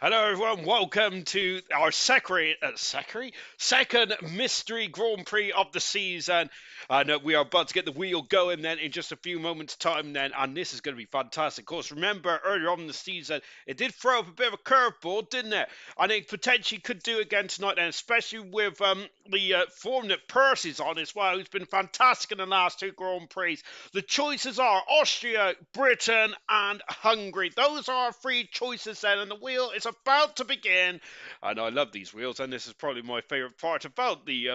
Hello, everyone. Welcome to our second mystery Grand Prix of the season. And we are about to get the wheel going then in just a few moments' time then. And this is going to be fantastic. Of course, remember earlier on in the season, it did throw up a bit of a curveball, didn't it? And it potentially could do again tonight then, especially with the form that Percy's on as well, who's been fantastic in the last two Grand Prix. The choices are Austria, Britain, and Hungary. Those are our three choices then, and the wheel is about to begin. And I love these wheels, and this is probably my favourite part about me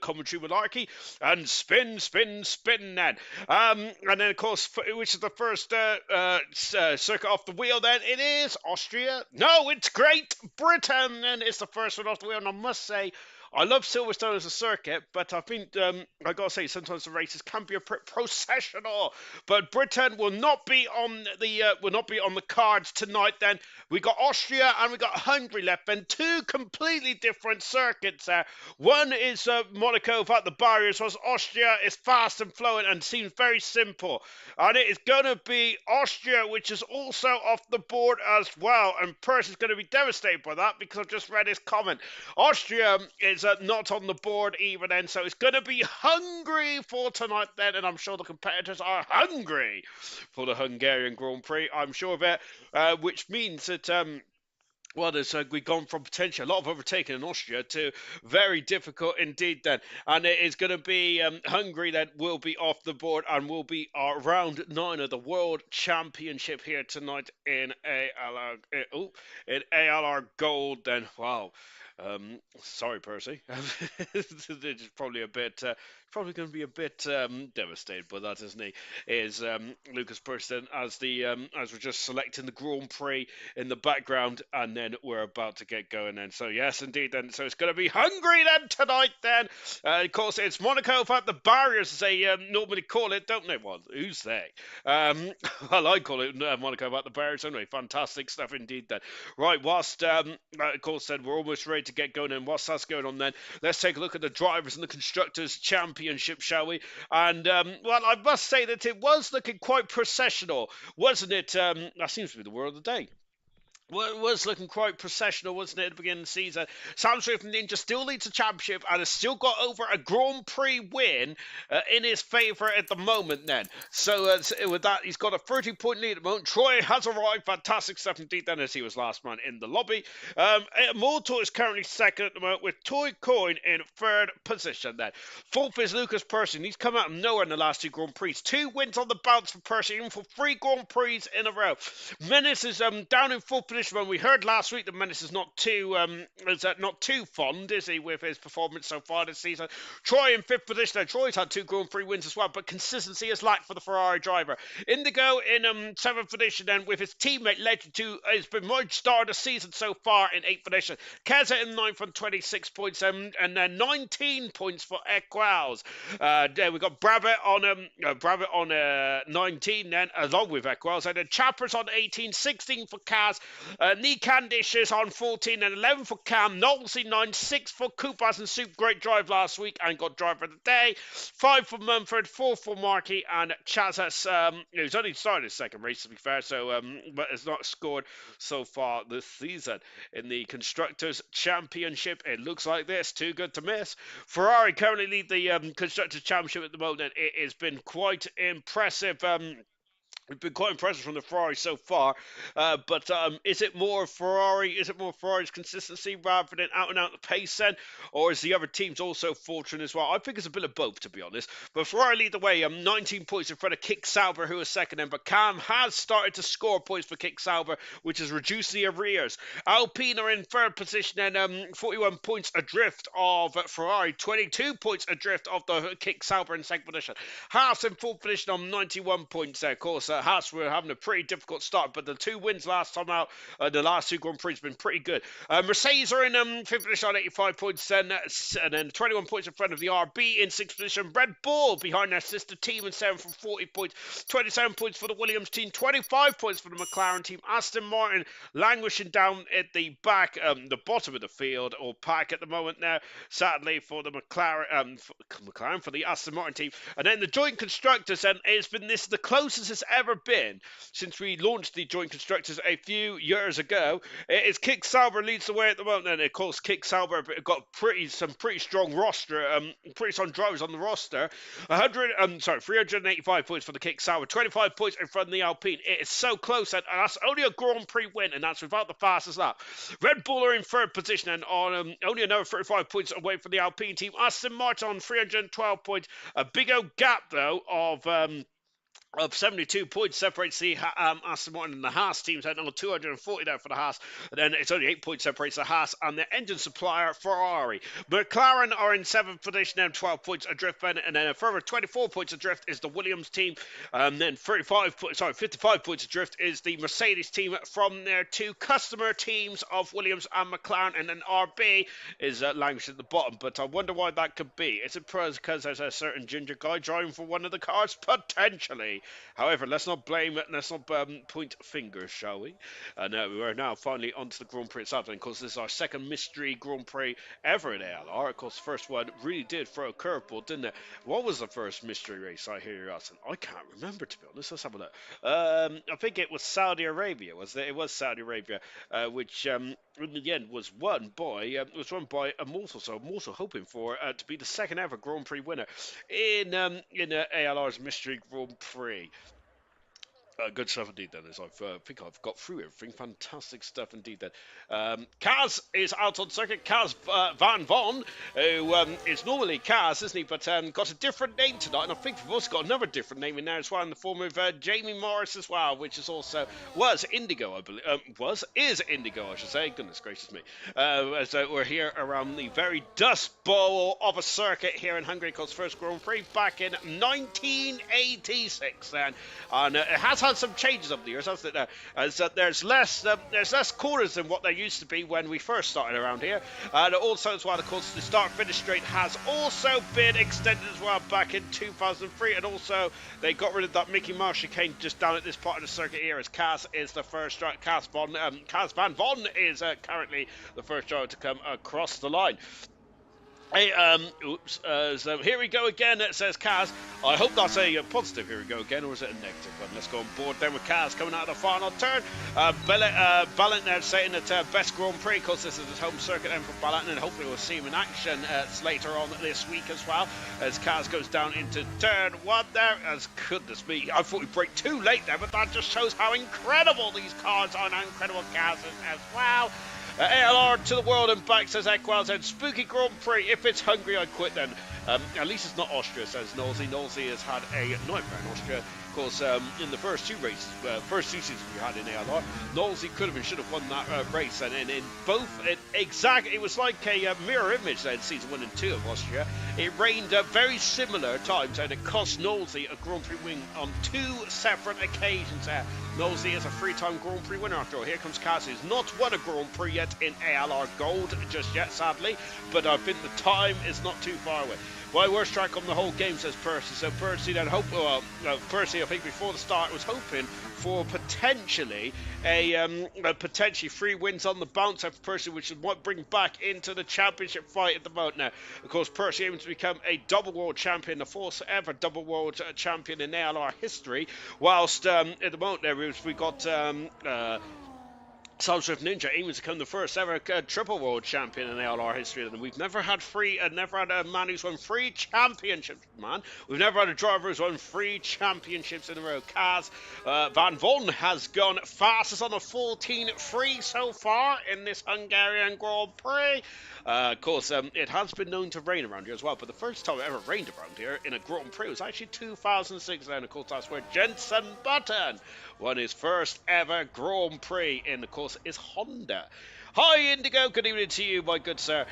commentary malarkey. And spin, spin, spin then. And then of course, which is the first circuit off the wheel then? It is Austria. No, it's Great Britain, and it's the first one off the wheel, and I must say, I love Silverstone as a circuit, but I think I gotta say sometimes the races can be a processional. But Britain will not be on the cards tonight. Then we got Austria and we got Hungary left. Then two completely different circuits there. One is Monaco without the barriers, whereas Austria is fast and flowing and seems very simple. And it is gonna be Austria, which is also off the board as well. And Percy's gonna be devastated by that because I've just read his comment. Austria is not on the board even then, so it's going to be Hungary for tonight then, and I'm sure the competitors are hungry for the Hungarian Grand Prix, I'm sure of it, which means that Well, we've gone from potentially a lot of overtaking in Austria to very difficult indeed then. And it is going to be Hungary that will be off the board and will be our round 9 of the World Championship here tonight in ALR, in ALR Gold then. Wow. Sorry, Percy. It's probably a bit, probably going to be a bit devastated, but that isn't he. Is Lucas Persson as the as we're just selecting the Grand Prix in the background, and then we're about to get going. Then, so yes, indeed. Then, so it's going to be Hungary then tonight. Then, of course, it's Monaco without the barriers, as they normally call it, don't they? Well, who's they? Well, I call it Monaco without the barriers. Anyway, fantastic stuff indeed. Then, right, whilst of course, then we're almost ready to get going. And whilst that's going on, then let's take a look at the drivers and the constructors championship, shall we? And well, I must say that it was looking quite processional, wasn't it? That seems to be the word of the day. Well, it was looking quite processional, wasn't it, at the beginning of the season? Sam Swift and Ninja still leads the championship and has still got over a Grand Prix win in his favour at the moment then. So with that, he's got a 30-point lead at the moment. Troy has arrived. Fantastic stuff indeed then, as he was last man in the lobby. Mortal is currently second at the moment with Toy Coin in third position then. Fourth is Lucas Persson. He's come out of nowhere in the last 2 Grand Prix. 2 wins on the bounce for Persson, even for 3 Grand Prix in a row. Menace is down in fourth position. When we heard last week that Menace is not too fond, is he, with his performance so far this season? Troy in fifth position. Now, Troy's had 2 Grand Prix wins as well, but consistency has lacked for the Ferrari driver. Indigo in seventh position, then with his teammate Legend 2 has been my star of the season so far in eighth position. Keza in ninth on 26 points, and then 19 points for Equals. Then we've got Brabbit on 19 then, along with Equals, and then Chappers on 18, 16 for Kaz. Nikandish is on 14 and 11 for Cam. Knowlesy 9, 6 for Koopas and Soup. Great drive last week and got driver of the day. 5 for Mumford, 4 for Markey, and Chazas, who's only started his second race to be fair, so but has not scored so far this season. In the Constructors' Championship, it looks like this, too good to miss. Ferrari currently lead the Constructors' Championship at the moment. It has been quite impressive. It's been quite impressive from the Ferrari so far, but is it more Ferrari? Is it more Ferrari's consistency rather than out and out the pace then, or is the other teams also faltering as well? I think it's a bit of both, to be honest. But Ferrari lead the way, 19 points in front of Kick Sauber, who is second then. But Cam has started to score points for Kick Sauber, which has reduced the arrears. Alpine are in third position and 41 points adrift of Ferrari, 22 points adrift of the Kick Sauber in second position. Haas in fourth position on 91 points there, of course. Haas were having a pretty difficult start, but the 2 wins last time out, the last 2 Grand Prix has been pretty good. Mercedes are in fifth position on 85 points, and then 21 points in front of the RB in sixth position. Red Bull behind their sister team in seventh for 40 points, 27 points for the Williams team, 25 points for the McLaren team. Aston Martin languishing down at the back, the bottom of the field or pack at the moment now, sadly for the McLaren for the Aston Martin team. And then the joint constructors, and it's been this the closest it's ever been since we launched the joint constructors a few years ago. It's Kick Sauber leads the way at the moment, and of course Kick Sauber got some pretty strong roster, pretty strong drivers on the roster. 385 points for the Kick Sauber, 25 points in front of the Alpine. It is so close, and that's only a Grand Prix win, and that's without the fastest lap. Red Bull are in third position and on only another 35 points away from the Alpine team. Aston Martin on 312 points, a big old gap though of 72 points separates the Aston Martin and the Haas teams. On 240 there for the Haas. And then it's only 8 points separates the Haas and the engine supplier Ferrari. McLaren are in seventh position and 12 points adrift. And then a further 24 points adrift is the Williams team. And then 55 points adrift is the Mercedes team from their 2 customer teams of Williams and McLaren. And then RB is languishing at the bottom. But I wonder why that could be. Is it because there's a certain ginger guy driving for one of the cars? Potentially. However, let's not point fingers, shall we? We are now finally onto the Grand Prix itself, and of course this is our second mystery Grand Prix ever in ALR. Of course, the first one really did throw a curveball, didn't it? What was the first mystery race, I hear you asking? I can't remember, to be honest. Let's have a look. I think it was Saudi Arabia, was it? It was Saudi Arabia, which in the end was won by Immortal. So Immortal hoping for to be the second ever Grand Prix winner in ALR's mystery Grand Prix. Good stuff indeed. Then, as I think I've got through everything, fantastic stuff indeed. Then, Kaz is out on circuit. Kaz Van Von, who is normally Kaz, isn't he? But got a different name tonight, and I think we've also got another different name in there as well, in the form of Jamie Morris as well, which is also was Indigo, I believe. Is Indigo, I should say. Goodness gracious me. As we're here around the very dust bowl of a circuit here in Hungary, called first Grand Prix back in 1986. And it has had some changes over the years, hasn't it? As there's less corners than what there used to be when we first started around here, and also as well, of course, the start-finish straight has also been extended as well back in 2003, and also they got rid of that Mickey Mouse chicane just down at this part of the circuit here, as Kaz is the first driver. Kaz Van Von is currently the first driver to come across the line. Hey, so here we go again, it says Kaz. I hope that's a positive, here we go again, or is it a negative one? Let's go on board then with Kaz coming out of the final turn. Ballant there saying that best Grand Prix, because this is his home circuit then for Ballant, and hopefully we'll see him in action later on this week as well, as Kaz goes down into turn one there. As goodness me, I thought we'd break too late there, but that just shows how incredible these cars are, and how incredible Kaz is as well. ALR to the world and back, says Equals, and spooky Grand Prix. If it's Hungary, I quit then. At least it's not Austria, says Nolsey. Nolsey has had a nightmare in Austria. Of course, in the first two races, first two seasons we had in ALR, Nolsey could have and should have won that race. And in both, it was like a mirror image then, season 1 and 2 of Austria. It rained very similar times, and it cost Nolsey a Grand Prix win on 2 separate occasions. Nolsey is a 3-time Grand Prix winner after all. Here comes Cass, who's not won a Grand Prix yet in ALR Gold just yet, sadly, but I think the time is not too far away. My worst track on the whole game, says Percy. So Percy then Percy, I think before the start was hoping for potentially potentially 3 wins on the bounce for Percy, which is what bring back into the championship fight at the moment now. Of course, Percy aims to become a double world champion, the first ever double world champion in ALR history. Whilst at the moment there we got Sam Swift Ninja aiming to become the first ever triple world champion in ALR history. And we've never had a man who's won 3 championships, man. We've never had a driver who's won 3 championships in a row. Kaz Van Von has gone fastest on a 14.3 so far in this Hungarian Grand Prix. Of course, it has been known to rain around here as well, but the first time it ever rained around here in a Grand Prix was actually 2006, and of course that's where Jenson Button won his first ever Grand Prix in, of course, is Honda. Hi Indigo, good evening to you, my good sir.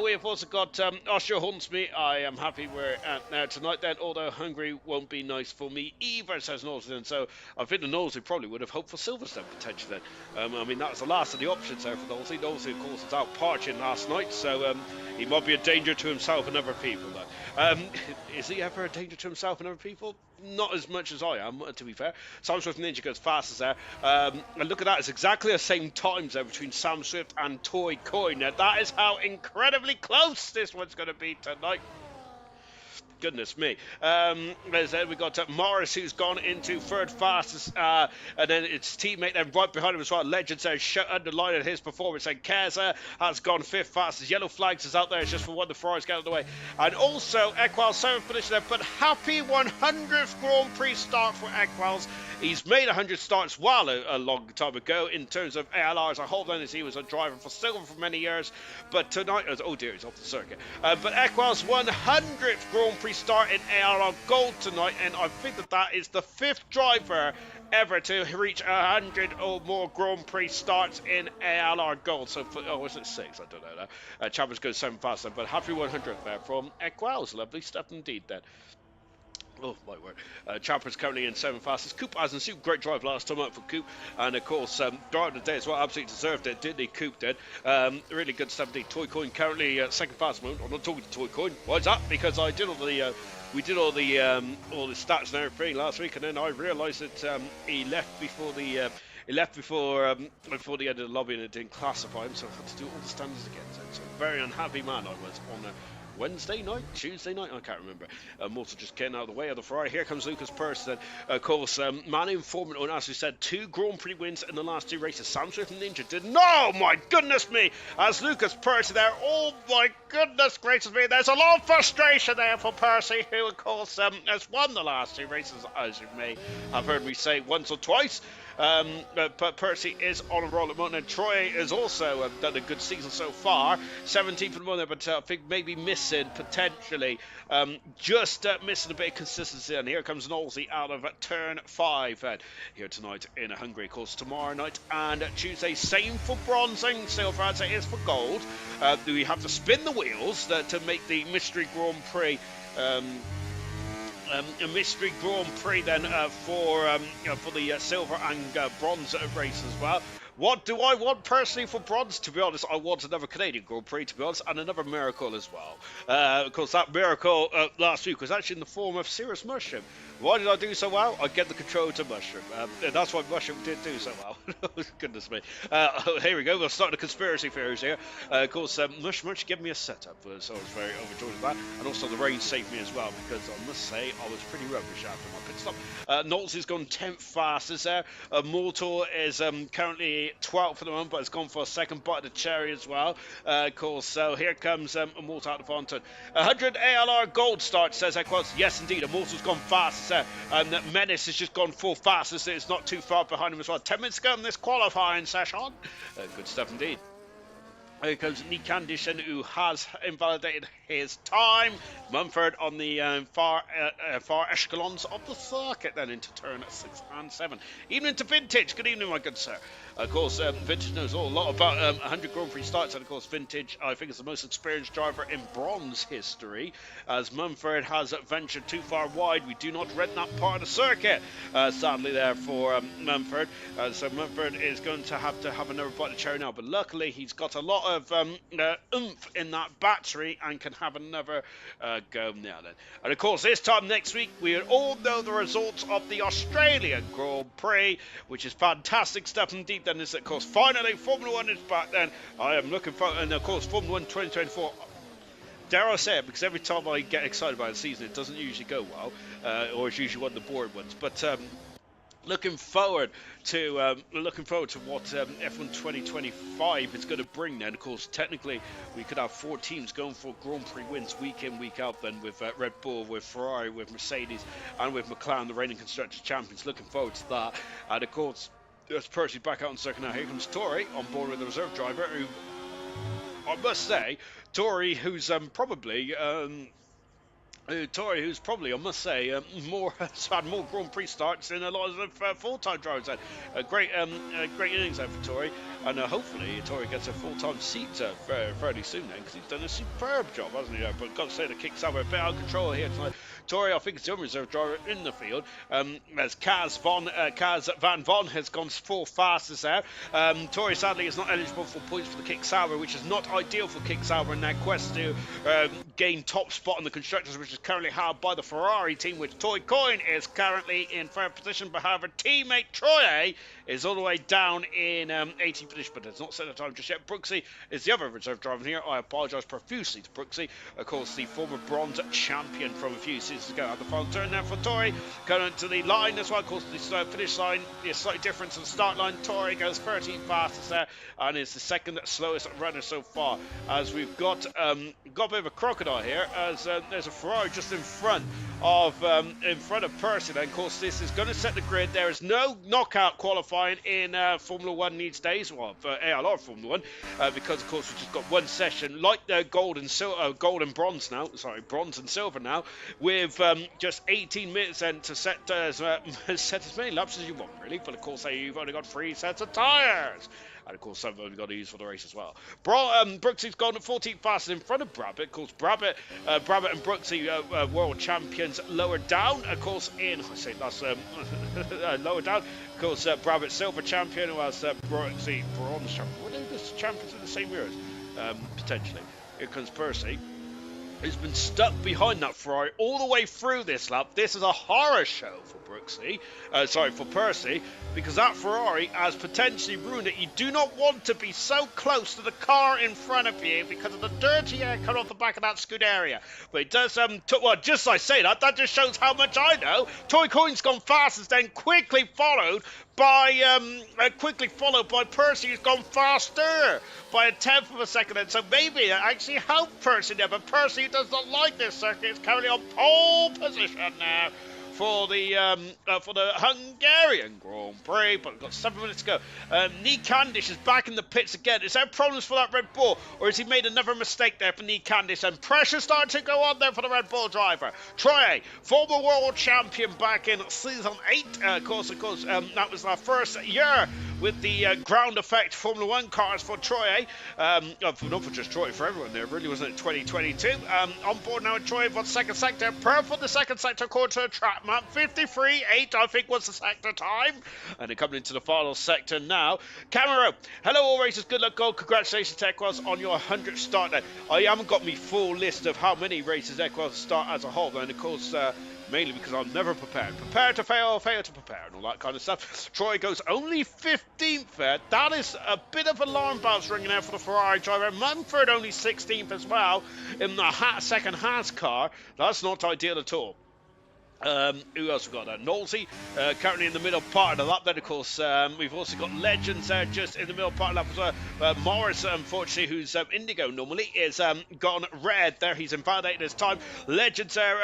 We have also got Austria haunts me. I am happy we're at now tonight then, although Hungary won't be nice for me either, says Norsley. So I think the Norsley probably would have hoped for Silverstone potentially then. I mean, that was the last of the options there for Norsley. Norsley, of course, was out partying last night, so he might be a danger to himself and other people though. Is he ever a danger to himself and other people? Not as much as I am, to be fair. Sam Swift Ninja goes fast as there. And look at that, it's exactly the same times there between Sam Swift and Toy Coin. Now, that is how incredibly close this one's going to be tonight. Goodness me. As we got Morris, who's gone into third fastest, and then its teammate then right behind him as well. Legend says underlining his performance, and Keza has gone 5th fastest. Yellow flags is out there, it's just for one the Ferraris get out of the way. And also Equals 7th position there, but happy 100th Grand Prix start for Equals. He's made 100 starts a long time ago in terms of ALR as a whole, then, as he was a driver for Silver for many years. But tonight, oh dear, he's off the circuit. But Equals 100th Grand Prix start in ALR Gold tonight, and I think that is the 5th driver ever to reach 100 or more Grand Prix starts in ALR Gold. So, was it 6? I don't know now. Champions goes 7 faster, but happy 100th there from Equals. Lovely stuff indeed then. Oh, my word. Champions currently in 7th fastest. Coop hasn't seen great drive last time out for Coop. And, of course, driver of the day as well. Absolutely deserved it, didn't he, Coop did? Really good stuff indeed. Toy Coin currently 2nd fastest moment. I'm not talking to Toy Coin. Why is that? Because I did all the... we did all the stats and everything last week, and then I realised that he left before the before the end of the lobby, and it didn't classify him, so I had to do all the standards again. So very unhappy man I was on Wednesday night, Tuesday night, I can't remember. Mortal just getting out of the way of the Ferrari. Here comes Lucas Purse then. Of course, man in Formula 1, as we said, 2 Grand Prix wins in the last 2 races. Sam Swift and Ninja did. No, my goodness me! As Lucas Purse there, oh my goodness gracious me, there's a lot of frustration there for Percy, who of course has won the last 2 races, as you may have heard me say once or twice. But Percy is on a roll at the moment, and Troy has also done a good season so far. 17th at the moment, but I think maybe missing, potentially, just missing a bit of consistency. And here comes an Aussie out of turn 5 here tonight in Hungary. Of course, tomorrow night and Tuesday, same for bronze and silver as it is for gold. We have to spin the wheels to make the Mystery Grand Prix. A mystery Grand Prix then for the silver and bronze race as well. What do I want personally for bronze? To be honest, I want another Canadian Grand Prix, to be honest, and another miracle as well. Of course, that miracle last week was actually in the form of Cirrus Mushroom. Why did I do so well? I get the control to Mushroom. And that's why Mushroom did do so well. Goodness me. Here we go. We'll start the conspiracy theories here. Of course, Mushroom gave me a setup, so I was very overjoyed with that. And also the rain saved me as well, because I must say I was pretty rubbish after my pit stop. Knowles has gone 10th fastest there. Mortal is currently 12th at the moment, but it's gone for a second bite of the cherry as well. Of course, so here comes Mortal out of Fontaine. 100 ALR gold start, says Equals. Yes, indeed, Mortal's gone fast. Menace has just gone full fastest. It's not too far behind him as well. 10 minutes ago in this qualifying session. Good stuff indeed. Here comes Nick Candishan, who has invalidated his time. Mumford on the far echelons of the circuit, then into turn 6 and 7. Even into Vintage. Good evening, my good sir. Of course, Vintage knows all a lot about 100 Grand Prix starts, and of course, Vintage, I think, is the most experienced driver in bronze history. As Mumford has ventured too far wide, we do not rent that part of the circuit, sadly, there for Mumford. So Mumford is going to have another bite of cherry now, but luckily, he's got a lot of oomph in that battery and can have another go now then. And of course, this time next week, we all know the results of the Australian Grand Prix, which is fantastic stuff indeed. Then is, of course, finally Formula 1 is back then. I am looking forward, and of course, Formula 1 2024. Dare I say it, because every time I get excited about a season, it doesn't usually go well, or it's usually one of the boring ones. But looking forward to what F1 2025 is going to bring. Then, of course, technically we could have 4 teams going for Grand Prix wins week in, week out. Then with Red Bull, with Ferrari, with Mercedes, and with McLaren, the reigning constructors champions. Looking forward to that. And of course, there's Percy back out on circuit now. Here comes Tori on board with the reserve driver, who I must say, Tori, who's probably. Tori, who's probably, I must say, has had more Grand Prix starts than a lot of full-time drivers had. Great innings there for Tori, and hopefully Tori gets a full-time seat fairly soon then, because he's done a superb job, hasn't he? But got to say, the kicks have a bit out of control here tonight. Tori, I think, is the only reserve driver in the field, as Kaz Van Von has gone full fastest there. Tori, sadly, is not eligible for points for the Kick Sauber, which is not ideal for Kick Sauber in their quest to gain top spot in the constructors, which is currently held by the Ferrari team, which Toy Coin is currently in third position, but however, teammate Troy is all the way down in 18th position, but it's not set the time just yet. Brooksy is the other reserve driver here. I apologise profusely to Brooksy, of course, the former bronze champion from a few seasons ago. At the final turn now for Tori, going to the line as well. Of course, the finish line is slightly different to the start line. Tori goes 13 fastest there and is the second slowest runner so far. As we've got a bit of a crocodile here, as there's a Ferrari just in front of Percy. Then, of course, this is going to set the grid. There is no knockout qualifying in Formula 1 these days, well, for ALR Formula 1, because, of course, we've just got one session, like the gold and bronze now, bronze and silver now, with just 18 minutes then to set as many laps as you want, really. But, of course, you've only got 3 sets of tyres. And of course, some of them we've got to use for the race as well. Brooksy's gone at 14th fastest in front of Brabbit. Of course, Brabbit and Brooksy, world champions, lower down. Of course, lower down. Of course, Brabbit, silver champion, who has Brooksy, bronze champion. Were they the champions in the same years? Potentially. Here comes Percy. who's been stuck behind that Ferrari all the way through this lap. This is a horror show for for Percy, because that Ferrari has potentially ruined it. You do not want to be so close to the car in front of you because of the dirty air coming off the back of that Scuderia. But it does, just as I say that, that just shows how much I know. Toy Coin's gone fastest, then quickly followed by Percy, who's gone faster by a tenth of a second. And so maybe that actually helped Percy there, but Percy does not like this circuit. Is currently on pole position now for the Hungarian Grand Prix, but we've got 7 minutes to go. Nick Candish is back in the pits again. Is there problems for that Red Bull, or has he made another mistake there for Nick Candish? And pressure starting to go on there for the Red Bull driver. Troy, former world champion back in season 8. Of course, that was our first year with the ground effect Formula 1 cars for Troy. Not for just Troy, for everyone there. It really wasn't 2022. On board now with Troy for the second sector. Purple the second sector according to the track map. 53.8, I think, was the sector time. And they're coming into the final sector now. Camera, hello all racers, good luck, gold. Congratulations to Equals on your 100th start day. I haven't got me full list of how many races Equals start as a whole, and of course, mainly because I'm never prepared. Prepare to fail, fail to prepare, and all that kind of stuff. Troy goes only 15th there. That is a bit of alarm bells ringing out for the Ferrari driver. Mumford only 16th as well in the second Haas car. That's not ideal at all. Who else we got there? Knowlesy, currently in the middle part of the lap. Then, of course, we've also got Legends there just in the middle part of the lap as well. Morris, unfortunately, who's Indigo normally, is gone red there. He's invalidated his time. Legends there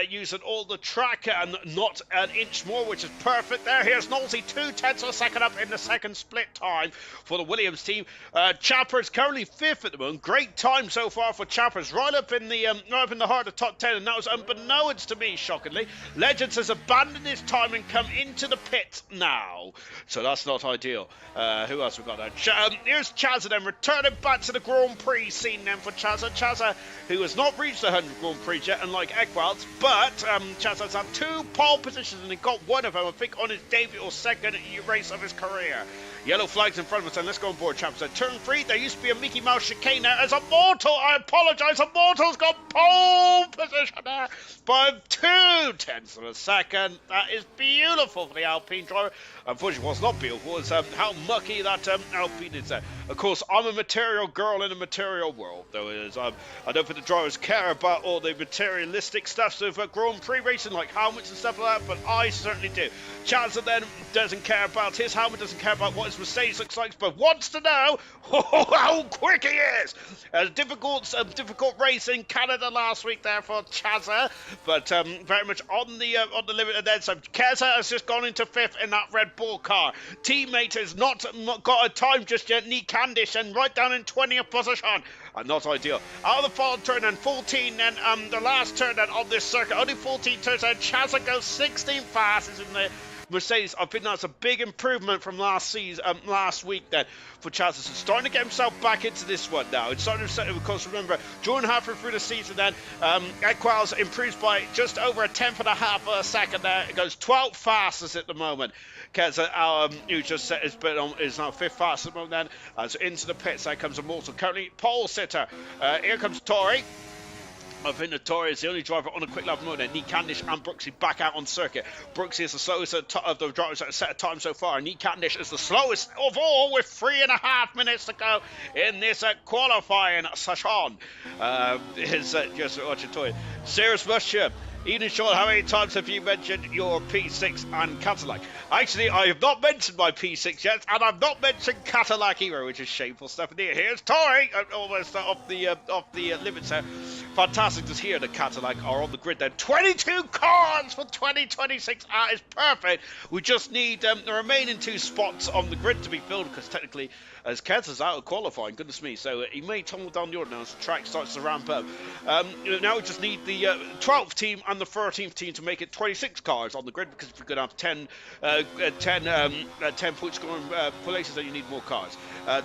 using all the track and not an inch more, which is perfect there. Here's Knowlesy, 2/10 of a second up in the second split time for the Williams team. Chapper's currently 5th at the moment. Great time so far for Chapper's, right up in the heart of the top 10, and that was unbeknownst to me, shockingly. Legends has abandoned his time and come into the pit now, so that's not ideal. Who else we got there? Here's Chazza then, returning back to the Grand Prix scene then for Chazza. Chazza, who has not reached the 100 Grand Prix yet, unlike Ekwalds, but Chazza has had 2 pole positions and he got one of them, I think, on his debut or second race of his career. Yellow flags in front of us, and let's go on board, chaps. So turn 3, there used to be a Mickey Mouse chicane there. As a Mortal, I apologise, a Mortal's got pole position there by 2/10 of a second. That is beautiful for the Alpine driver. Unfortunately, what's not beautiful is how mucky that Alpine is there. Of course, I'm a material girl in a material world, though it is. I don't think the drivers care about all the materialistic stuff of Grand Prix racing, like helmets and stuff like that, but I certainly do. Chazza then doesn't care about his helmet, doesn't care about what his Mercedes looks like, but wants to know how quick he is. Difficult race in Canada last week there for Chazza, but very much on the limit. And then so Keza has just gone into 5th in that Red Bull car. Teammate has not got a time just yet. Nick Candish and right down in 20th position. Not ideal. Out of the final turn and 14 then the last turn then on this circuit. Only 14 turns and Chazza goes 16 fastest in the Mercedes. I think that's a big improvement from last week then for Chazza. So starting to get himself back into this one now. It's starting to, of course, remember, during halfway through the season then, Equals improves by just over a 10th and a half of a second there. It goes 12th fastest at the moment. Keza, who just set his bit on, is now 5th fastest at the moment then. So into the pits, there comes a Mortal. Currently pole sitter. Here comes Tori. I think Notori is the only driver on a quick lap mode. Nick Candish and Brooksy back out on circuit. Brooksy is the slowest of the drivers that have set a time so far. Nick Candish is the slowest of all with 3.5 minutes to go in this qualifying session. Just watching Toy. Serious Russia. Even Sean, how many times have you mentioned your P6 and Cadillac? Actually, I have not mentioned my P6 yet, and I've not mentioned Cadillac either, which is shameful stuff. And here's Tori, almost off the limits there. Fantastic to hear the Cadillac are on the grid there. 22 cars for 2026. That is perfect. We just need the remaining 2 spots on the grid to be filled, because technically, as Kez out of qualifying, goodness me, so he may tumble down the order now as the track starts to ramp up. Now we just need the 12th team and the 13th team to make it 26 cars on the grid, because if you're going to have 10 point scoring places, then you need more cars.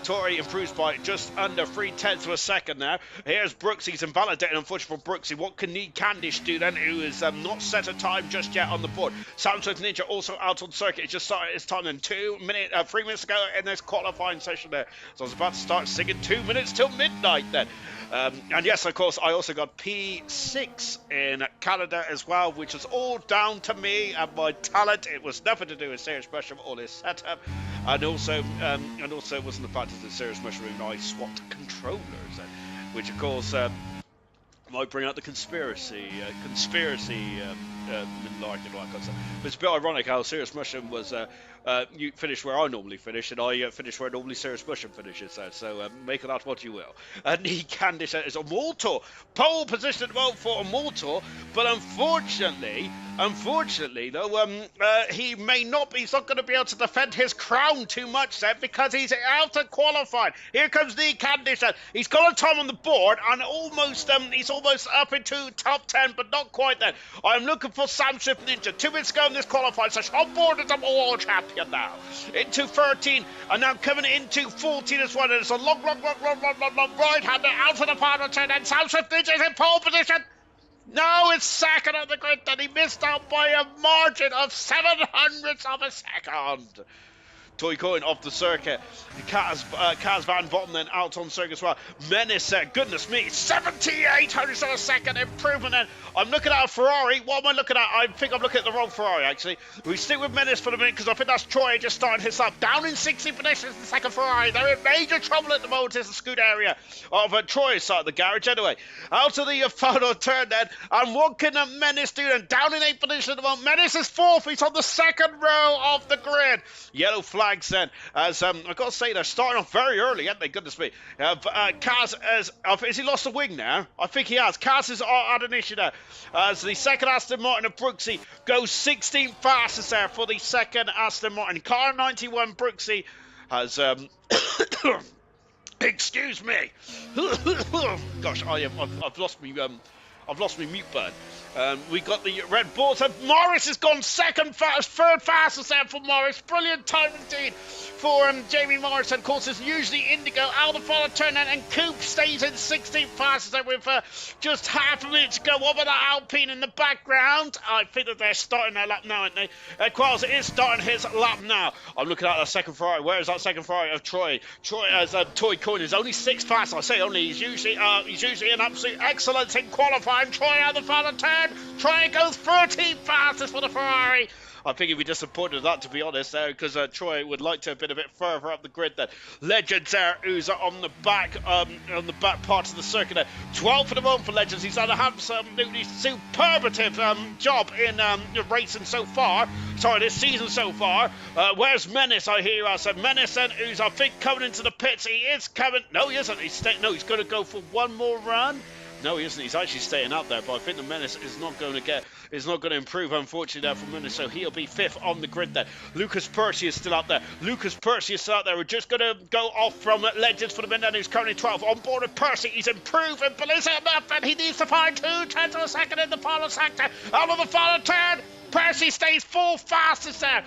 Tori improves by just under 3/10 of a second now. Here's Brooks. He's invalidated, unfortunately for Brooksy. What can Nick Candish do then, who is not set a time just yet on the board? Samsung Ninja also out on circuit. It just started his time in 3 minutes ago in this qualifying session pressure there. So I was about to start singing 2 minutes till midnight then. And yes, of course, I also got P6 in Canada as well, which was all down to me and my talent. It was nothing to do with Serious Mushroom or his setup, and also it wasn't the fact that the Serious Mushroom and I swapped controllers, which of course might bring out the conspiracy like and all that kind of stuff. But it's a bit ironic how Serious Mushroom was you finish where I normally finish, and I finish where normally Serious Mushroom finishes. So make of that what you will. Knee Candice is a Mortor. Pole position at the moment for a Mortor, but unfortunately though, he may not be. He's not going to be able to defend his crown too much then, because he's out of qualified. Here comes Knee Candice. He's got a time on the board, and he's almost up into top 10, but not quite then. I'm looking for Sam Swift Ninja. 2 minutes ago in this qualified session. On board as a world champion now. Into 13, and now coming into 14 as well. And it's a long right-hander out of the final turn, and Sam Swift Ninja is in pole position. No, it's second on the grid, and he missed out by a margin of 700ths of a second. Toy Coin off the circuit. Kaz Van Votten then out on circuit as well. Menace, goodness me, 78 hundredths of a second improvement then. I'm looking at a Ferrari. What am I looking at? I think I'm looking at the wrong Ferrari, actually. We stick with Menace for the minute, because I think that's Troy just starting his up. Down in 60 positions, the second Ferrari. They're in major trouble at the moment. It's the scoot area of Troy's side of the garage. Anyway, out of the final turn then. And what can Menace do then? Down in 8th position at the moment. Menace is 4th. He's on the second row of the grid. Yellow flags then, as I've got to say, they're starting off very early, haven't they? Goodness me. Kaz has he lost the wing now? I think he has. Kaz has had an issue there. As the second Aston Martin of Brooksy goes 16 fastest there for the second Aston Martin. Car 91 Brooksy has excuse me. Gosh, I've lost me mute button. We got the red balls, and Morris has gone third fastest there for Morris. Brilliant time indeed for Jamie Morris. And of course, it's usually Indigo out of the final turn, and Coop stays in 16th fastest there with just half a minute to go. Over the Alpine in the background. I think that they're starting their lap now, aren't they? Qualls is starting his lap now. I'm looking at that second Ferrari. Where is that second Ferrari of Troy? Troy as Toy Coin is only 6th fast. I say only. He's usually an absolute excellence in qualifying. Troy out the final turn. Troy goes 13th fastest for the Ferrari. I think he'd be disappointed with that, to be honest, there, because Troy would like to have been a bit further up the grid there. Legends there, who's on the back part of the circuit there. 12 for the moment for Legends. He's had a absolutely superlative job in racing so far. Sorry, this season so far. Where's Menace? I hear I said Menace then, who's I think coming into the pits. He is coming. No, he isn't. He's going to go for one more run. No, he isn't. He's actually staying out there, but I think the Menace is not going to improve, unfortunately, there for Menace, so he'll be 5th on the grid there. Lucas Percy is still out there. We're just going to go off from Legends for the minute, who's currently 12th. On board with Percy, he's improving, but is it enough? And he needs to find 2/10 of a second in the final sector. Out of the final turn, Percy stays 4th fastest there.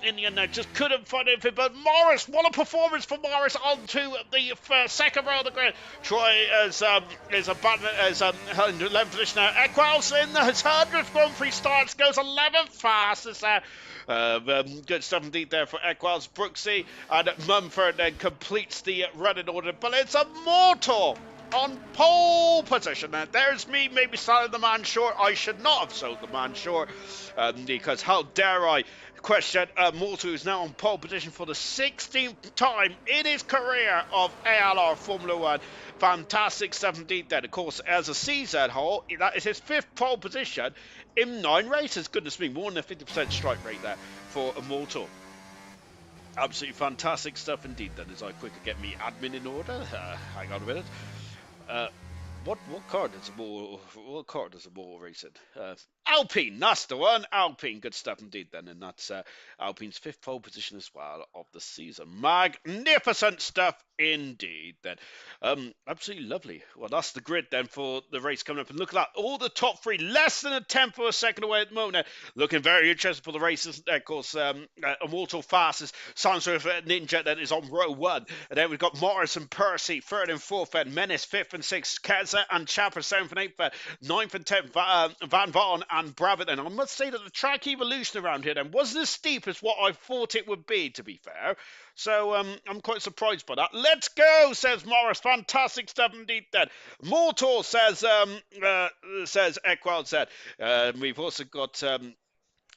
In the end, there just couldn't find anything. But Morris, what a performance for Morris onto the second row of the grid. Troy is 11th position now. Equals in the 100th Grand Prix starts, goes 11th fastest there. Good stuff indeed there for Equals. Brooksy and Mumford then completes the running order. But it's a Mortal on pole position. Now, there's me maybe selling the man short. I should not have sold the man short, because how dare I question Mortal, who's now on pole position for the 16th time in his career of ALR Formula 1. Fantastic stuff indeed then. Of course, as a CZ whole, that is his 5th pole position in 9 races. Goodness me, more than a 50% strike rate there for Mortal. Absolutely fantastic stuff indeed then, as I quickly get me admin in order. Hang on a minute. What car does the ball racing? Alpine, that's the one. Alpine, good stuff indeed then, and that's Alpine's 5th pole position as well of the season. Magnificent stuff indeed then. Absolutely lovely. Well, that's the grid then for the race coming up, and look at that, all the top 3 less than a 10th of a second away at the moment. Looking very interesting for the races. Of course, Immortal fastest Sandsworth Ninja then is on row 1, and then we've got Morris and Percy 3rd and 4th, and Menace 5th and 6th, Keza and Chapper 7th and 8th, 9th and 10th, Van Von and Brabham. And I must say that the track evolution around here then wasn't as steep as what I thought it would be, to be fair. So I'm quite surprised by that. Let's go, says Morris. Fantastic stuff indeed then. Mortal says Ekwald said. We've also got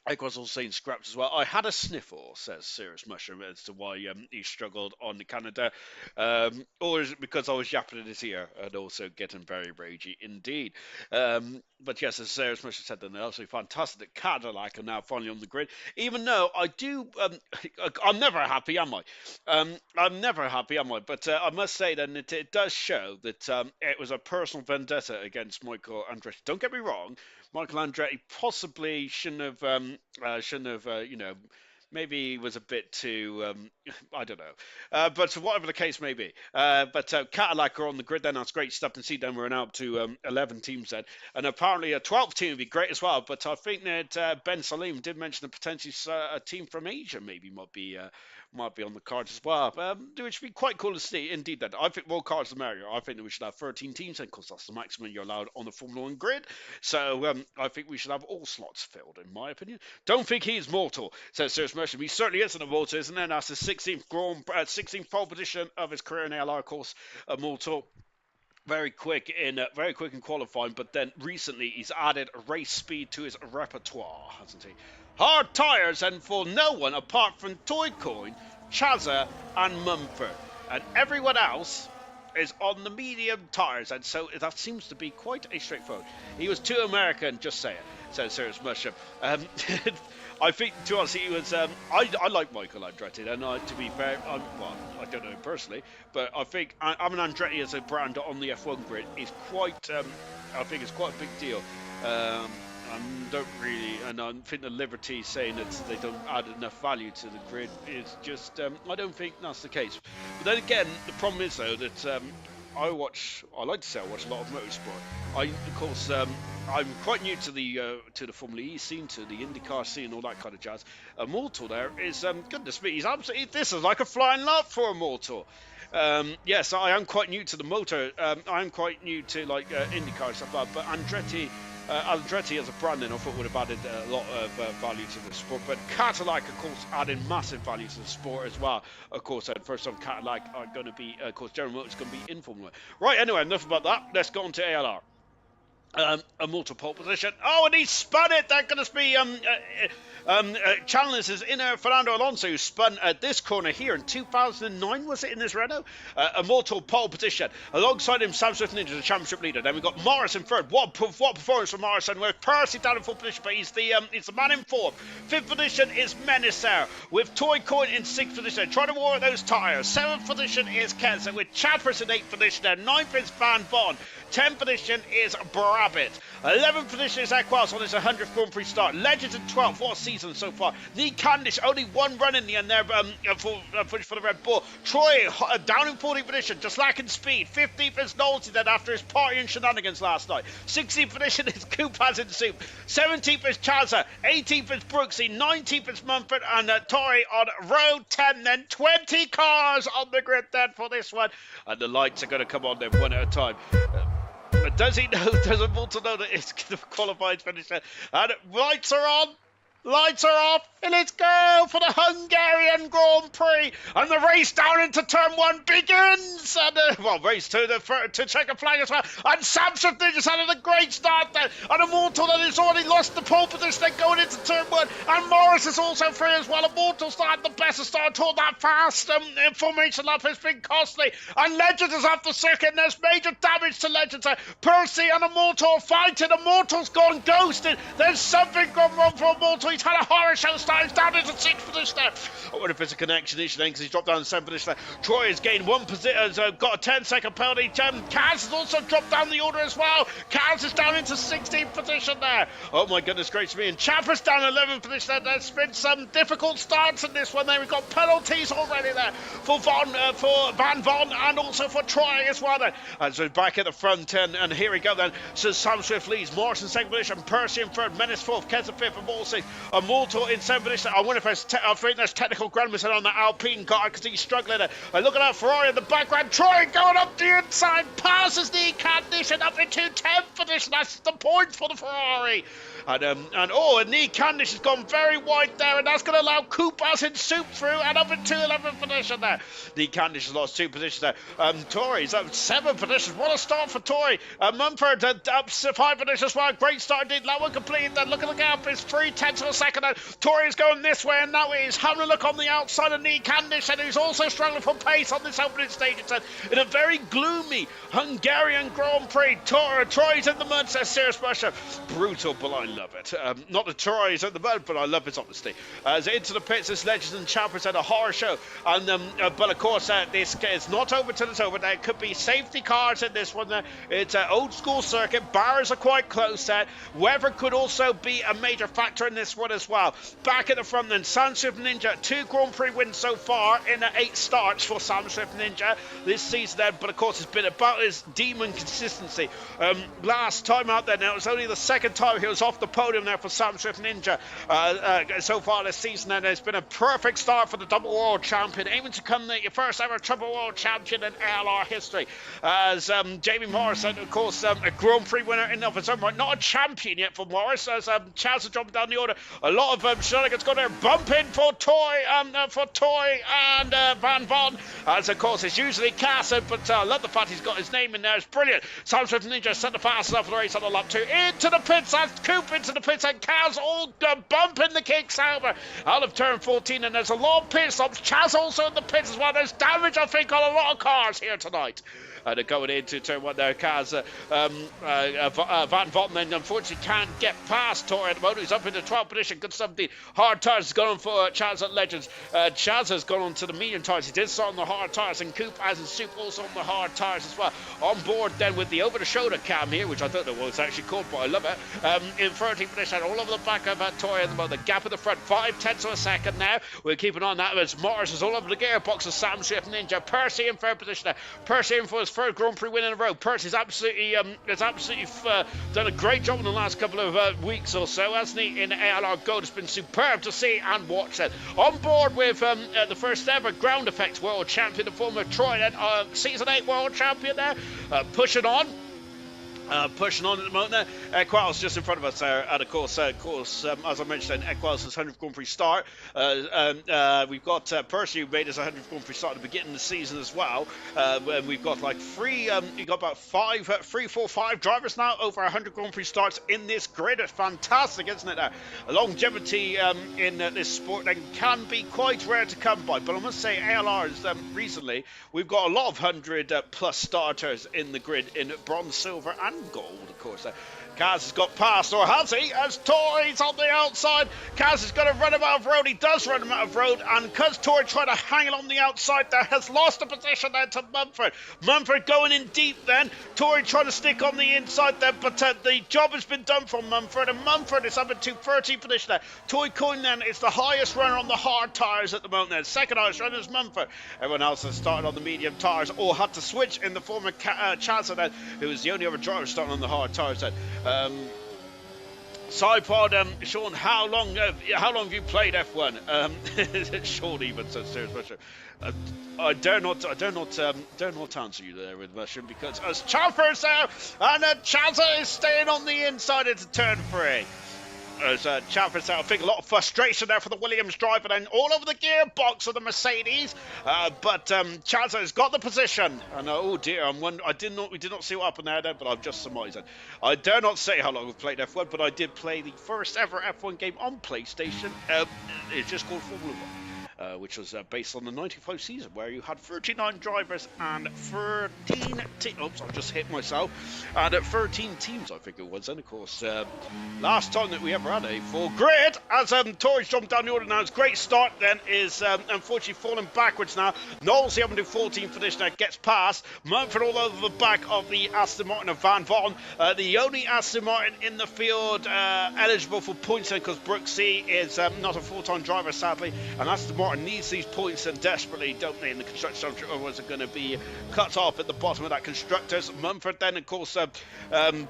Equals all saying scraps as well. I had a sniffle, says Serious Mushroom, as to why he struggled on the Canada. Or is it because I was yapping in his ear and also getting very ragey indeed? But yes, as Serious Mushroom said, then they're absolutely fantastic that Cadillac are now finally on the grid. Even though I do, I'm never happy, am I? I'm never happy, am I? But I must say then it does show that it was a personal vendetta against Michael Andretti. Don't get me wrong. Michael Andretti possibly shouldn't have, maybe he was a bit too, I don't know. But whatever the case may be. But Cadillac are on the grid then. That's great stuff. And see, then we're now up to 11 teams then. And apparently a 12th team would be great as well. But I think that Ben Salim did mention that potentially a team from Asia maybe might be on the cards as well. Which would be quite cool to see. Indeed, then. I think more cards the merrier. I think that we should have 13 teams then, because that's the maximum you're allowed on the Formula 1 grid. So I think we should have all slots filled, in my opinion. Don't think he's mortal, says Serious Motion. He certainly isn't a mortal, isn't it? That's the 16th pole position of his career in ALR course. Mortal. Very quick in qualifying, but then recently he's added race speed to his repertoire, hasn't he? Hard tyres, and for no one apart from Toycoin, Chaza, and Mumford, and everyone else is on the medium tyres, and so that seems to be quite a straightforward. He was too American, just say it, says Serious Mushroom. I think, to be honest, he was. I like Michael Andretti, and to be fair, I don't know him personally, but I think having Andretti as a brand on the F1 grid is quite. I think it's quite a big deal. I think the Liberty saying that they don't add enough value to the grid is just. I don't think that's the case. But then again, the problem is though that. I watch a lot of motorsport. Of course, I'm quite new to the Formula E scene, to the IndyCar scene, all that kind of jazz. Mortal there is, goodness me, this is like a flying lark for a Mortal. Yes, I am quite new to the motor. I am quite new to IndyCar and stuff like that. But Andretti as a brand, then I thought would have added a lot of value to the sport. But Cadillac, of course, adding massive value to the sport as well. Of course, first time Cadillac are going to be, of course, General Motors is going to be in Formula. Right, anyway, enough about that. Let's go on to ALR. A multiple position. Oh, and he spun it. That could be Challenger's inner Fernando Alonso, who spun at this corner here in 2009, was it, in this Renault? A mortal pole position. Alongside him, Sam Swift Ninja, the championship leader. Then we've got Morris in third. What performance from Morrison, with Percy down in fourth position, but he's the man in fourth. Fifth position is Menacer, with Toy Coin in sixth position, trying to war those tyres. Seventh position is Kenza, with Chappers in eighth position. And ninth is Van Von. 10th position is Brabham. 11th position is Equals on his 100th Grand Prix start. Legends in 12th. What a season so far. Lee Candish, only one run in the end there for the Red Bull. Troy down in 14th position, just lacking speed. 15th is Nolte then after his party and shenanigans last night. 16th position is Kupaz in soup. 17th is Chaza. 18th is Brooksy. 19th is Mumford and Torrey on row 10. Then 20 cars on the grid then for this one. And the lights are going to come on then one at a time. But does he know, does Mortal know that it's going to qualify to finish there? And lights are on. Lights are off, and let's go for the Hungarian Grand Prix. And the race down into turn one begins. And race two to check a flag as well. And Samson just had a great start there. And Immortal that has already lost the pole position then going into turn one. And Morris is also free as well. Immortal started the best of start, toward that fast. Formation lap has been costly. And Legends is off the circuit. There's major damage to Legends. Percy and Immortal fighting. Immortal's gone ghosted. There's something gone wrong for Immortal. He's had a horror show start. He's down into sixth position there. I wonder if it's a connection issue then, because he's dropped down to seventh position there. Troy has gained one position, has got a 10-second penalty. Kaz has also dropped down the order as well. Kaz is down into 16th position there. Oh my goodness gracious me. And Chapper's down 11th position there. There's been some difficult starts in this one there. We've got penalties already there for Van Von and also for Troy as well there. And so back at the front end, and here we go then. So Sam Swift leads, Morrison second position, Percy in third, Menace fourth, Kenza fifth, and Ball sixth. Mortal in seventh position. I wonder if I think there's technical grandmaster on the Alpine car because he's struggling there. Look at that Ferrari in the background. Troy going up the inside, passes the condition up into 10th position. That's the point for the Ferrari. And Nick Candish has gone very wide there, and that's going to allow Koopas and Soup through, and up in 211 position there. Nick Candish has lost 2 positions there. Tory's up 7 positions. What a start for Tory. Mumford up 5 positions as well. Great start indeed. That one complete. Then look at the gap. It's 3/10 of a second. Tory's going this way, and now he's having a look on the outside of Nick Candish, and he's also struggling for pace on this opening stage. It's in a very gloomy Hungarian Grand Prix. Troy's in the mud, says Serious Russia. Brutal, but I love it. Not that Troy's in the mud, but I love his honesty. As into the pits, this Legends and Champions had a horror show. And but of course, this is not over till it's over. There could be safety cars in this one. It's an old school circuit. Bars are quite close. Weather could also be a major factor in this one as well. Back at the front then, Sam Swift Ninja. 2 Grand Prix wins so far in 8 starts for Sam Swift Ninja this season then. But of course, it's been about his demon consistency. Last time out there now, it was only the second time he was off the podium there for Sam Swift Ninja. So far this season, and it's been a perfect start for the double world champion, aiming to become the first ever triple world champion in ALR history. As Jamie Morrison, of course, a Grand Prix winner in of his own right, not a champion yet for Morris. As Chaz is jumping down the order, a lot of shenanigans going there. Bump in for Toy and Van Von. As of course, it's usually Casson, but I love the fact he's got his name in there. It's brilliant. Sam Swift Ninja set the fastest off the race on the lap 2. Into the pits, as Coop into the pits, and Kaz all bumping the kicks over out of turn 14, and there's a lot of pit stops. Chaz also in the pits as well. There's damage, I think, on a lot of cars here tonight. They're going into turn 1 there. Kaz, Van Votten then unfortunately can't get past Tori at the moment. He's up into 12th position. Good 17. Hard tyres has gone on for Chaz at Legends. Chaz has gone on to the medium tyres. He did start on the hard tyres, and Coop as in Soup also on the hard tyres as well. On board then with the over-the-shoulder cam here, which I don't know what it's actually called, but I love it. In 13th position, all over the back of Tori at the moment. The gap in the front, 5/10 of a second now. We're keeping on that as Morris is all over the gearbox of Sam Swift Ninja. Percy in 3rd position there. Percy in for his 3rd Grand Prix win in a row. Percy's absolutely done a great job in the last couple of weeks or so, hasn't he? In ALR Gold, it's been superb to see and watch that. On board with the first ever ground effects world champion, the former Troy, then season 8 world champion there, pushing on at the moment there. Equals just in front of us there, and of course, as I mentioned, Equals' 100th Grand Prix start. We've got Percy, who made his 100th Grand Prix start at the beginning of the season as well. And we've got like you've got about 5 drivers now over 100 Grand Prix starts in this grid. It's fantastic, isn't it? Longevity in this sport then can be quite rare to come by, but I must say ALR's recently, we've got a lot of 100 plus starters in the grid in bronze, silver and gold, of course. Kaz has got past, or has he? As Tory's on the outside, Kaz is going to run him out of road. He does run him out of road, and because Tory tried to hang it on the outside there, has lost the position there to Mumford. Mumford going in deep then. Tory trying to stick on the inside there, but the job has been done from Mumford, and Mumford is up into 13th position there. Toy Coyne then is the highest runner on the hard tyres at the moment there. Second highest runner is Mumford. Everyone else has started on the medium tyres or had to switch in the former Chancellor then, who was the only other driver starting on the hard tyres then. Sidepod, Sean, how long have you played F1? Sean even says serious mushroom. I dare not answer you there with mushroom, because as Chopper's there and Chazza is staying on the inside into turn 3. As Chopper's out, I think a lot of frustration there for the Williams driver and all over the gearbox of the Mercedes. But Chazza has got the position, and oh dear, we did not see what happened there, but I've just surmised it. I dare not say how long I've played F1, but I did play the first ever F1 game on PlayStation. It's just called Formula 1. Which was based on the 95 season, where you had 39 drivers and 13 teams. Oops, I just hit myself. And 13 teams, I think it was. And of course, last time that we ever had a full grid, as Tory's jumped down the order now. It's a great start then, is unfortunately falling backwards now. Knowles, the up to 14th position, that gets past. Mumford all over the back of the Aston Martin of Van Votten. The only Aston Martin in the field eligible for points, because Brooksy is not a full-time driver, sadly. And Aston Martin car needs these points and desperately, don't they, in the construction, or was it going to be cut off at the bottom of that constructors? Mumford then, of course,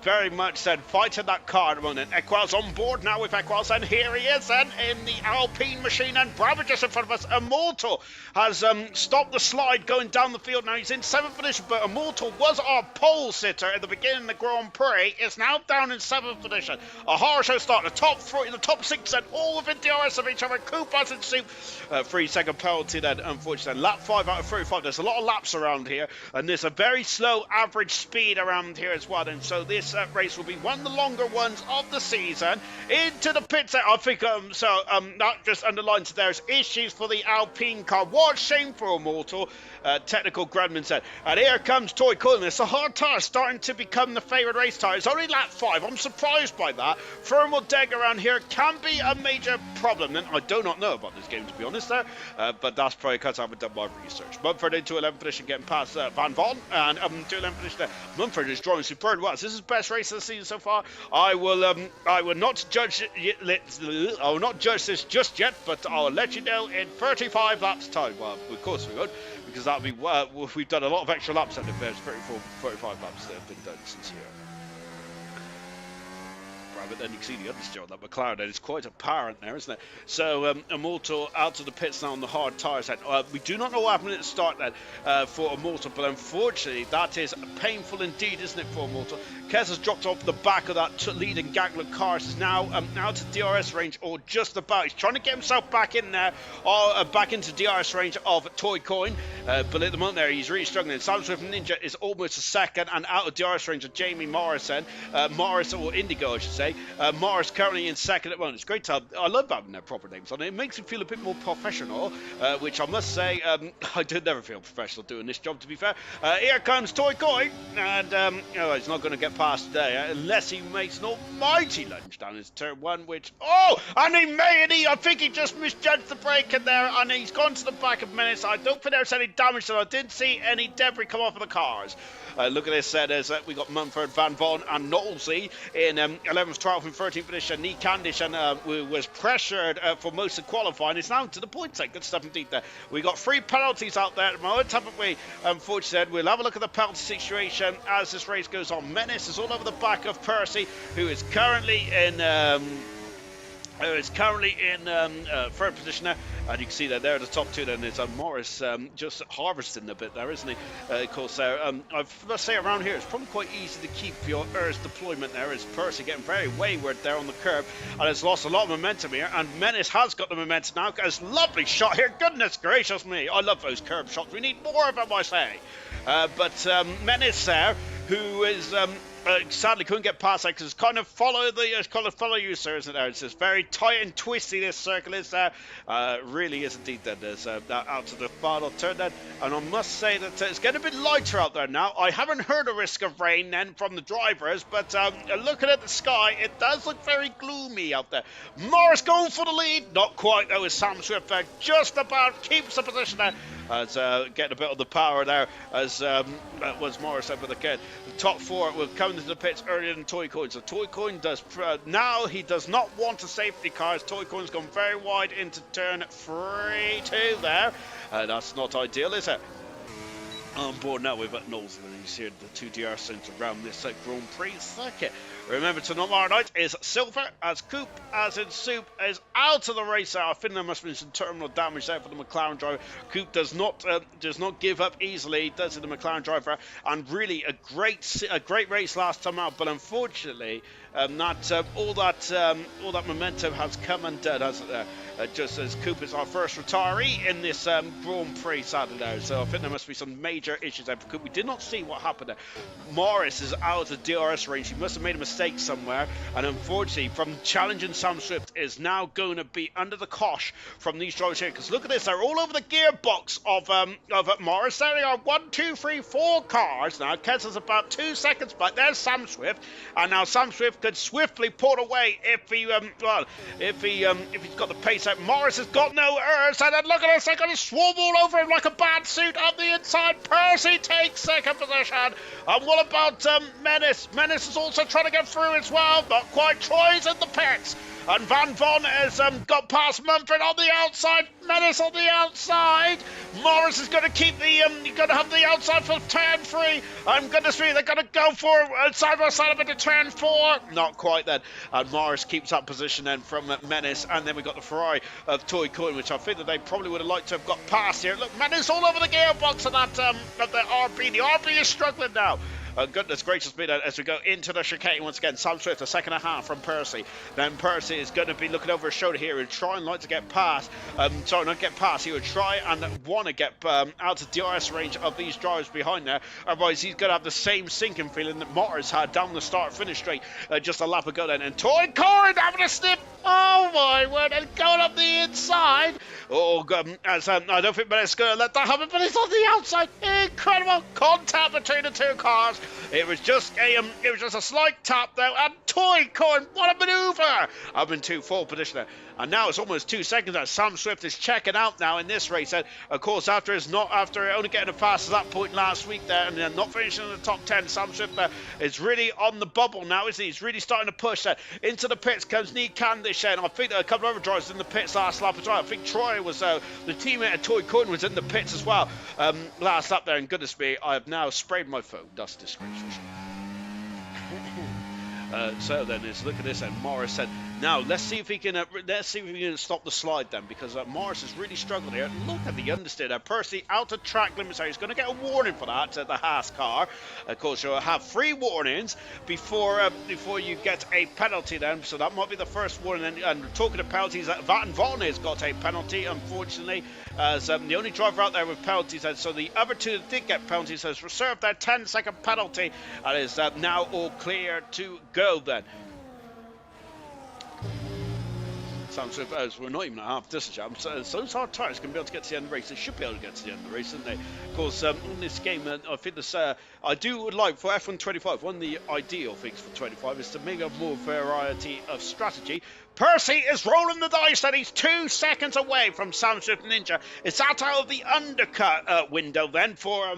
very much said fighting that car at the moment. Equal's on board now with Equals, and here he is then in the Alpine machine, and Brabham just in front of us. Immortal has stopped the slide going down the field. Now he's in 7th position, but Immortal was our pole sitter at the beginning of the Grand Prix. It's now down in 7th position. A horror show start. The top 3, the top 6, and all within DRS of each other. Coopers and Soup. 3-second penalty then, unfortunately. Lap 5 out of 35. There's a lot of laps around here, and there's a very slow average speed around here as well. And so this race will be one of the longer ones of the season. Into the pits. I think that just underlines there's issues for the Alpine car. What a shame for Immortal. Technical Grandman said. And here comes Toy Cullen. It's a hard tire starting to become the favourite race tire. It's only lap 5. I'm surprised by that. Thermal deg around here can be a major problem. And I do not know about this game, to be honest there. But that's probably because I haven't done my research. Mumford into 11th position, getting past Van Von. And to 11th position there. Mumford is drawing superb well. This is the best race of the season so far. I will not judge I will not judge this just yet, but I'll let you know in 35 laps time. Well, of course we would, because that'll be we've done a lot of extra laps and there's 35 laps that have been done since here. But then you can see the understeer on that McLaren, and it's quite apparent there, isn't it? So Immortal out of the pits now on the hard tyres. We do not know what happened at the start then for Immortal, but unfortunately that is painful indeed, isn't it, for Immortal? Kez has dropped off the back of that leading gaggle of cars. Is now out of DRS range, or just about. He's trying to get himself back in there, or back into DRS range of Toy Coin, but at the moment there he's really struggling. Sam Swift Ninja is almost a second, and out of DRS range of Jamie Morrison, Morris, or Indigo I should say. Morris currently in second at the moment. It's great to have, I love having their proper names on it. It makes me feel a bit more professional, which I must say, I do never feel professional doing this job, to be fair. Here comes Toy Coin, and he's not going to get past today unless he makes an almighty lunge down his turn 1, which, I think he just misjudged the brake in there, and he's gone to the back of Menace. I don't think there's any damage, so I didn't see any debris come off of the cars. Look at this, there's we got Mumford, Van Von, and Knowlesy in 11th, 12th, and 13th position. Nick Candish was pressured for most of qualifying. It's now to the points. Good stuff indeed there. We got 3 penalties out there at the moment, haven't we? Unfortunately, we'll have a look at the penalty situation as this race goes on. Menace is all over the back of Percy, who is currently in third position there, and you can see that there are the top 2. Then there's Morris just harvesting a bit there, isn't he? Of course, there. I must say around here it's probably quite easy to keep your ERS deployment there. Is Percy getting very wayward there on the curb, and has lost a lot of momentum here. And Menace has got the momentum now. Got this lovely shot here. Goodness gracious me! I love those curb shots. We need more of them, I say. But Menace there, who is sadly couldn't get past that because it's kind of follow you, sir, isn't there? It's just very tight and twisty, this circle is there. Really is indeed then. There's that out to the final turn then, and I must say that it's getting a bit lighter out there now. I haven't heard a risk of rain then from the drivers, but looking at the sky, it does look very gloomy out there. Morris going for the lead, not quite though, as Sam Swift there just about keeps the position there. As getting a bit of the power there, as that was Morris up with again. The top 4 will come into the pits earlier than Toy Coin. So Toy Coin does now. He does not want a safety car. As Toy Coin's gone very wide into turn 3-2 there. That's not ideal, is it? On board now with Knowles, and he's here the 2 DR centres around this Grand Prix circuit. Remember, tomorrow night is Silver, as Coop, as in Soup, is out of the race. I think there must have been some terminal damage there for the McLaren driver. Coop does not give up easily, does it, the McLaren driver, and really a great race last time out. But unfortunately, all that momentum has come undone, hasn't there? Just as Coop is our first retiree in this Grand Prix Saturday. So I think there must be some major issues there for Coop. We did not see what happened there. Morris is out of DRS range. He must have made a mistake somewhere, and unfortunately from challenging Sam Swift is now going to be under the cosh from these drivers here, because look at this, they're all over the gearbox of Morris. There they are, 1, 2, 3, 4 cars now. Kez is about 2 seconds back. There's Sam Swift, and now Sam Swift could swiftly pull away if he's got the pace out. Morris has got no ERS, and then look at this, they're going to swarm all over him like a bad suit up the inside. Percy takes second position, and what about Menace? Menace is also trying to get through as well, not quite. Troy's in the pits. And Van Von has got past Mumford on the outside. Menace on the outside. Morris is going to keep the, going to have the outside for turn 3. I'm going to see they're going to go for side by side into turn 4. Not quite then. And Morris keeps that position then from Menace. And then we got the Ferrari of Toy Coin, which I think that they probably would have liked to have got past here. Look, Menace all over the gearbox of that of the RB. The RB is struggling now. Goodness gracious me, as we go into the chicane once again. Sam Swift, the second and a half from Percy. Then Percy is going to be looking over his shoulder here and try and like to get past. Sorry, not get past. He would try and want to get out of DRS range of these drivers behind there. Otherwise, he's going to have the same sinking feeling that Morris had down the start-finish straight just a lap ago then. And Toy Corin having a snip. Oh my word, and going up the inside. Oh, as I don't think Menace is going to let that happen, but it's on the outside. Incredible contact between the two cars. It was just a slight tap though, and Toy Coin, what a manoeuvre! I'm in 2-4 position there. And now it's almost 2 seconds that Sam Swift is checking out now in this race. And of course, after only getting a pass at that point last week there, and then not finishing in the top 10, Sam Swift is really on the bubble now, isn't he? He's really starting to push there. Into the pits comes Nick Candish, and I think that a couple of other drivers in the pits last lap as well. I think Troy was the teammate of Toy Coin was in the pits as well last lap there. And goodness me, I have now sprayed my phone. That's disgraceful. So then let's look at this, and Morris said, now let's see if he can stop the slide then, because Morris has really struggled here. Look at the understeer. Percy out of track limits. He's going to get a warning for that at the Haas car. Of course, you'll have 3 warnings before you get a penalty then. So that might be the first warning. And talking of penalties, Van Von has got a penalty, unfortunately, as the only driver out there with penalties. And so the other 2 that did get penalties has reserved their 10-second penalty and is now all clear to go then. Sounds as we're not even at half distance. So those hard tires can be able to get to the end of the race. They should be able to get to the end of the race, shouldn't they? Of course, in this game, I think this. I do like for F1 25. One of the ideal things for 25 is to make a more variety of strategy. Percy is rolling the dice, and he's 2 seconds away from Sam Swift Ninja. Is that out of the undercut window then for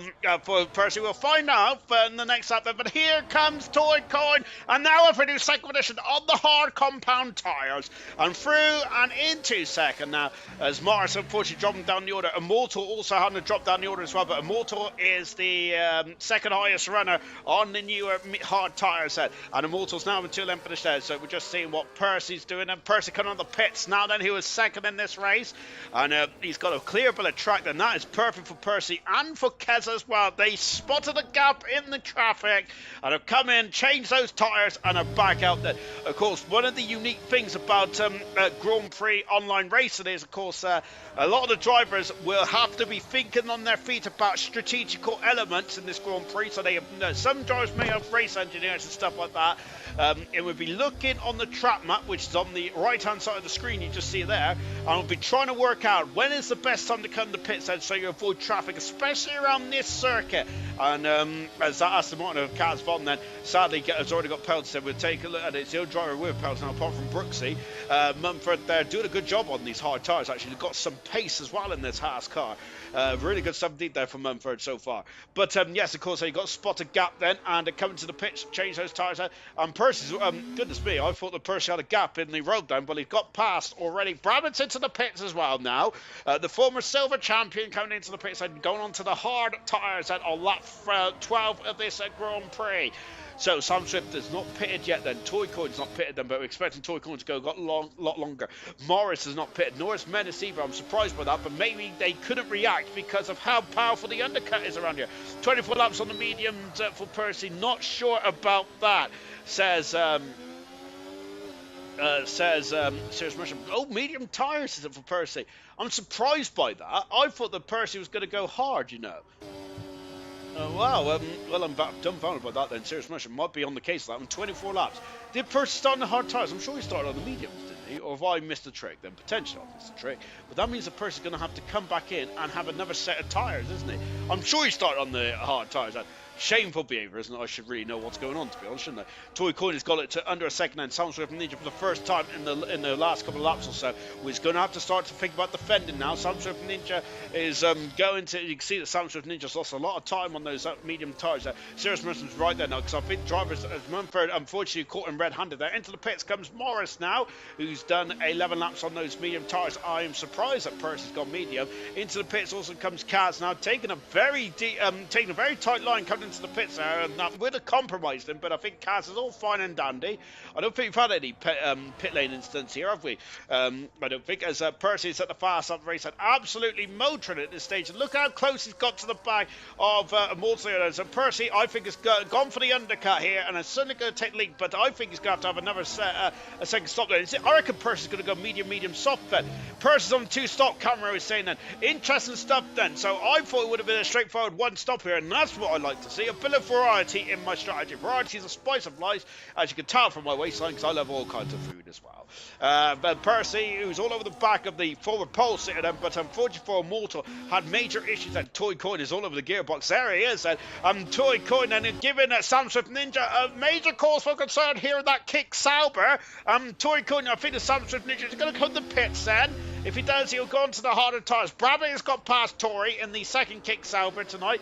Percy? We'll find out in the next lap. But here comes Toy Coin, and now a new second position on the hard compound tyres, and through and into second now as Morris unfortunately dropping down the order. Immortal also having to drop down the order as well, but Immortal is the second highest runner on the newer hard tyre set, and Immortal's now in 2 length finish there. So we're just seeing what Percy's doing. And Percy coming on the pits now then, he was second in this race, and he's got a clear bit of track then. That is perfect for Percy and for Kez as well. They spotted a gap in the traffic and have come in, changed those tyres, and are back out there. Of course, one of the unique things about Grand Prix online racing is, of course, a lot of the drivers will have to be thinking on their feet about strategical elements in this Grand Prix. So they have, some drivers may have race engineers and stuff like that. It would be looking on the track map, which is on the right hand side of the screen, you just see there, and I'll be trying to work out when is the best time to come to pits then, so you avoid traffic, especially around this circuit. And as that Aston Martin of Kaz Von then sadly has already got penalties, so we'll take a look at it. It's the only driver with penalties now apart from Brooksy. Mumford there doing a good job on these hard tyres. Actually, they've got some pace as well in this Haas car. Really good stuff indeed there from Mumford so far. But yes, of course, he got spotted gap then, and coming to the pitch, change those tyres out. And Percy's, goodness me, I thought that Percy had a gap in the road down, but he got past already. Brabant's into the pits as well now. The former silver champion coming into the pits and going on to the hard tyres on lap 12 of this Grand Prix. So Sam Swift is not pitted yet then. Toy Coin's not pitted then, but we're expecting Toy Coin to go a lot longer. Morris is not pitted, nor is Menace either. I'm surprised by that, but maybe they couldn't react because of how powerful the undercut is around here. 24 laps on the mediums for Percy. Not sure about that, says Serious Mushroom. Oh, medium tyres is it for Percy? I'm surprised by that. I thought that Percy was going to go hard, you know. Wow, well, I'm dumbfounded by that then. Serious Mushroom might be on the case of that one. 24 laps. Did Percy start on the hard tyres? I'm sure he started on the mediums, didn't he? Or have I missed the trick then? Potentially I've missed the trick. But that means that Percy's going to have to come back in and have another set of tyres, isn't he? I'm sure he started on the hard tyres. Shameful behaviour, isn't it? I should really know what's going on, to be honest, shouldn't I? Toy Coin has got it to under a second, and Sam Swift Ninja for the first time in the last couple of laps or so. We're going to have to start to think about defending now. Sam Swift Ninja is going to. You can see that Sam Swift Ninja's lost a lot of time on those medium tires there. Serious Merchant's right there now, because I think drivers, as Mumford unfortunately caught him red-handed there. Into the pits comes Morris now, who's done 11 laps on those medium tires. I am surprised that Percy's gone medium. Into the pits also comes Kaz now, taking a very tight line coming into the pits there, and that would have compromised him, but I think Kaz is all fine and dandy. I don't think we've had any pit lane incidents here, have we? I don't think, as Percy is at the fast up the race and absolutely motoring at this stage. And look how close he's got to the back of Morsley. So Percy, I think, has gone for the undercut here, and is certainly going to take the lead, but I think he's going to have another a second stop there. I reckon Percy's going to go medium, soft then. Percy's on 2-stop, camera is saying then. Interesting stuff then. So I thought it would have been a straightforward 1-stop here, and that's what I like to see. A bit of variety in my strategy. Variety is a spice of life, as you can tell from my waistline, because I love all kinds of food as well. But Percy, who's all over the back of the forward pole sitter then, but unfortunately for Immortal, had major issues, and Toy Coin is all over the gearbox. There he is, and Toy Coin then giving Sam Swift Ninja a major cause for concern here in that kick Sauber. Toy Coin, I think the Sam Swift Ninja is going to come to the pits then. If he does, he'll go on to the harder tires. Bradley has got past Tory in the second kick Sauber tonight.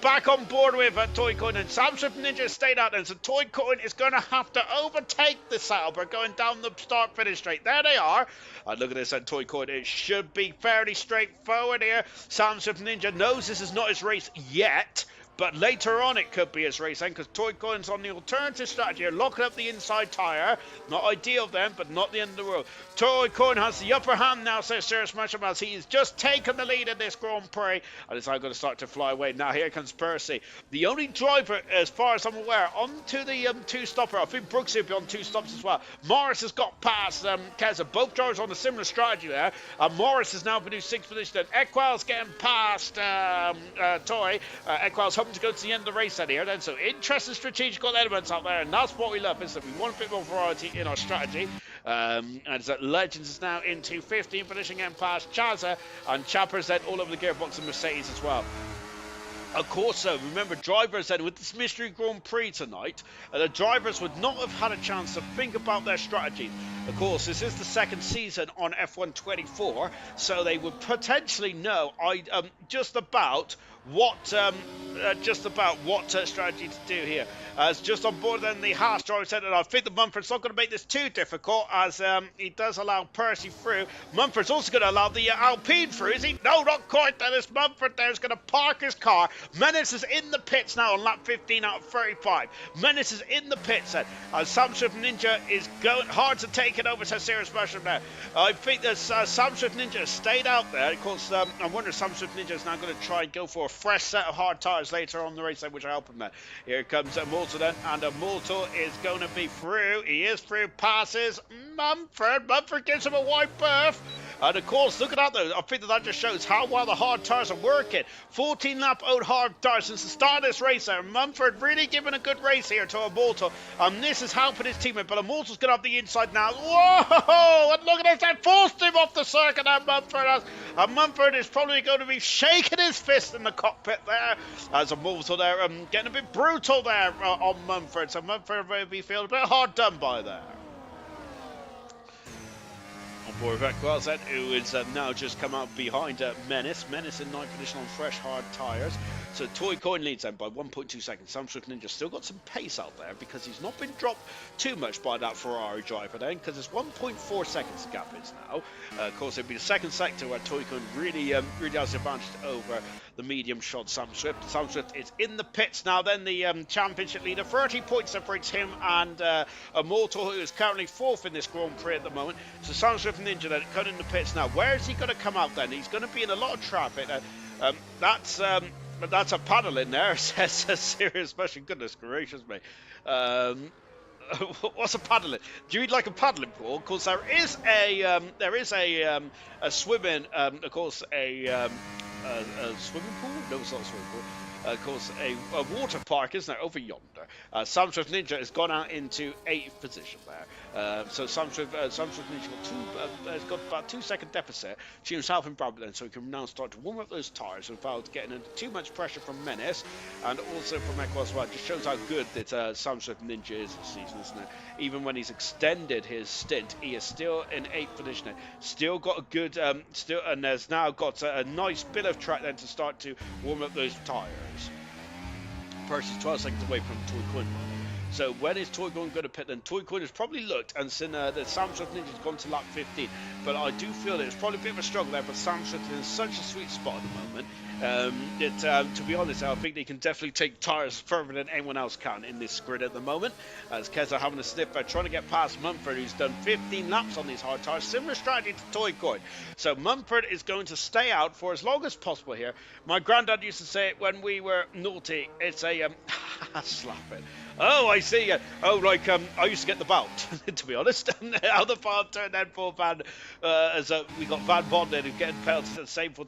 Back on board with Toy Coin, and Sam Swift Ninja stayed out there. So Toy Coin is going to have to overtake the Sauber going down the start-finish straight. There they are. Look at this, Toy Coin. It should be fairly straightforward here. Sam Swift Ninja knows this is not his race yet, but later on it could be his race then, because Toy Coin's on the alternative strategy here, locking up the inside tyre. Not ideal then, but not the end of the world. Toy Coin has the upper hand now, says Serious Merchant, as he's just taken the lead in this Grand Prix, and it's now going to start to fly away. Now here comes Percy, the only driver, as far as I'm aware, onto the 2-stopper. I think Brooks will be on 2 stops as well. Morris has got past Keza. Both drivers on a similar strategy there. Morris has now been in 6th position. Equal's getting past Toy. Equal's hoping to go to the end of the race then here then. So interesting strategical elements out there, and that's what we love, isn't it? We want a bit more variety in our strategy. And Legends is now into 15th position, getting past Chaza, and Chapper's then all over the gearbox and Mercedes as well. Of course, remember, drivers then, with this mystery Grand Prix tonight, the drivers would not have had a chance to think about their strategy. Of course, this is the second season on F1 24, so they would potentially know just about what strategy to do here. As just on board then the Haas driver said that I think that Mumford's not going to make this too difficult, as he does allow Percy through. Mumford's also going to allow the Alpine through, is he? No, not quite. Then it's Mumford there is going to park his car. Menace is in the pits now on lap 15 out of 35. Menace is in the pits then, as Sam Swift Ninja is going hard to take it over to Serious Merchant there. I think that Sam Swift Ninja stayed out there. Of course, I wonder if Sam Swift Ninja is now going to try and go for a fresh set of hard tyres later on the race, which I help him there. Here comes Mortal then, and Mortal is going to be through. He is through, passes Mumford. Mumford gives him a wide berth. And of course, look at that though. I think that just shows how well the hard tyres are working. 14 lap old hard tyres since the start of this race there. Mumford really giving a good race here to Immortal. And this is helping his teammate, but Immortal's going to have the inside now. Whoa! And look at this, they forced him off the circuit, and Mumford has. And Mumford is probably going to be shaking his fist in the cockpit there. As Immortal there, getting a bit brutal there on Mumford. So Mumford will be feeling a bit hard done by there. Borvek Wells, who is now just come out behind Menace. Menace in 9th position on fresh hard tyres. So Toy Coin leads them by 1.2 seconds. Sam Swift Ninja still got some pace out there because he's not been dropped too much by that Ferrari driver then, because it's 1.4 seconds the gap is now. Of course, it'll be the second sector where Toy Coin really has the advantage over the medium shot Sam Swift. Sam Swift is in the pits now then, the championship leader. 30 points separates him and Immortal, who is currently 4th in this Grand Prix at the moment. So Sam Swift Ninja then coming in the pits now. Where is he going to come out then? He's going to be in a lot of traffic. That's a paddle in there, says Serious Merchant. Goodness gracious me. What's a paddling? Do you like a paddling pool? Of course, there is a swimming, of course, a swimming pool? No, it's not a swimming pool. Of course, a water park, isn't there, over yonder. Sam Swift Ninja has gone out into 8th position there. So Sam Swift Ninja has got about 2 second deficit to himself and Brabham then, so he can now start to warm up those tyres without getting into too much pressure from Menace and also from Echo as well. It just shows how good that Sam Swift Ninja is this season, isn't it? Even when he's extended his stint, he is still in 8th position. Still got a good, and has now got a nice bit of track then to start to warm up those tyres. Percy's 12 seconds away from Toy Quinn. So when is Toy Quinn going to pit then? Toy Quinn has probably looked and seen that Sam Swift Ninja's gone to lap 15. But I do feel that it's probably a bit of a struggle there, but Sam Swift is in such a sweet spot at the moment. To be honest, I think they can definitely take tyres further than anyone else can in this grid at the moment. As Keza having a sniff there, trying to get past Mumford, who's done 15 laps on these hard tyres. Similar strategy to Toy Coin. So Mumford is going to stay out for as long as possible here. My granddad used to say it when we were naughty. It's a slap it. Oh, I see. I used to get the belt, to be honest. How the farm turned then for Van, as we got Van Bonden who's getting pelted, and same for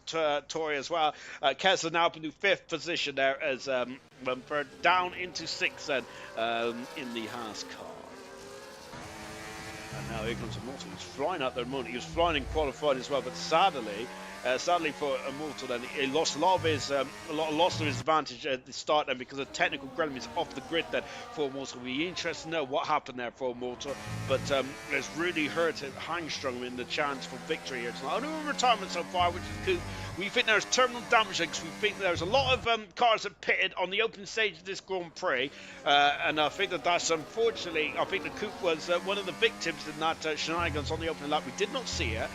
Tory as well. Kessler now up into 5th position there as Mumford down into 6th then in the Haas car. And now here comes Immortal. He's flying out there at the moment. He was flying in qualifying as well, but sadly for Immortal, then he lost a lot of his advantage at the start then because of technical gremlins off the grid then for Immortal. We'll be interested to know what happened there for Immortal, but it's really hurt him, hamstrung in the chance for victory here tonight. Only retirement so far, which is cool. We think there's terminal damage because we think there's a lot of cars that pitted on the open stage of this Grand Prix, and I think that's unfortunately, I think the Coupe was one of the victims in that shenanigans on the opening lap. We did not see it.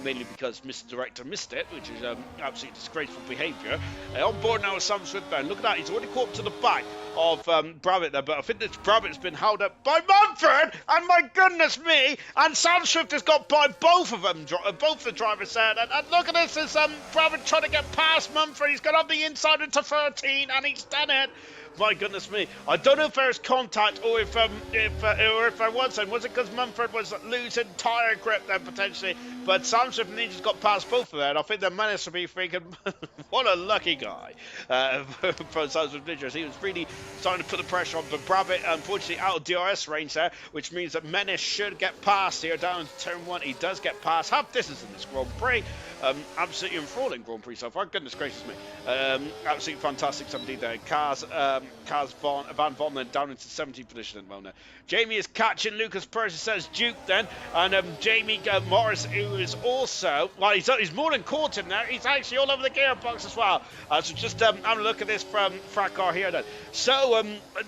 Mainly because Mr. Director missed it, which is absolutely disgraceful behaviour. On board now with Sam Swinburne. Look at that, he's already caught up to the back of Brabham there, but I think this Brabham's been held up by Mumford, and my goodness me, and Sam Swift has got by both of them, both the drivers there, and look at this, as Brabham trying to get past Mumford. He's got on the inside into 13, and he's done it. My goodness me. I don't know if there's contact or if there wasn't. Was it because Mumford was losing tyre grip then potentially? But Sam Swift and Ninja's got past both of them. I think the Menace will be thinking, what a lucky guy from Sam Swift Ninja. He was really starting to put the pressure on. But Brabham, unfortunately, out of DRS range there, which means that Menace should get past here down to turn 1. He does get past. Half distance in this Grand Prix. Absolutely enthralling Grand Prix so far. Goodness gracious me. Absolutely fantastic somebody there. Van Von then down into 17th position at the moment. Jamie is catching Lucas Percy, says Duke then. And Jamie Morris, who is also, well, he's more than caught him there. He's actually all over the gearbox as well. So just having a look at this from Fraccar here then. So,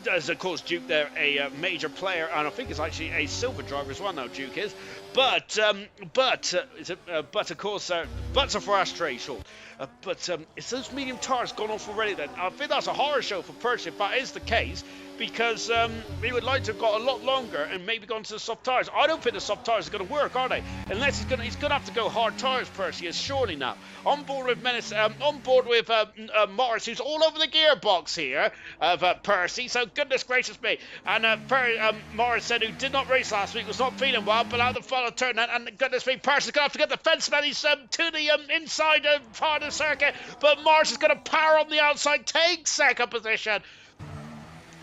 as of course Duke there, a major player, and I think it's actually a silver driver as well now, Duke is. But of course, butts are for ashtray short. But is those medium tyres gone off already then? I think that's a horror show for Percy if that is the case, because he would like to have got a lot longer and maybe gone to the soft tyres. I don't think the soft tyres are going to work, are they? Unless he's going to have to go hard tyres, Percy is surely now. On board with Menace, on board with Morris, who's all over the gearbox here of Percy, so goodness gracious me. And Morris said, who did not race last week, was not feeling well, but out the final turn, and goodness me, Percy's going to have to get the fence man. He's to the inside part of the circuit, but Morris is going to power on the outside, take second position.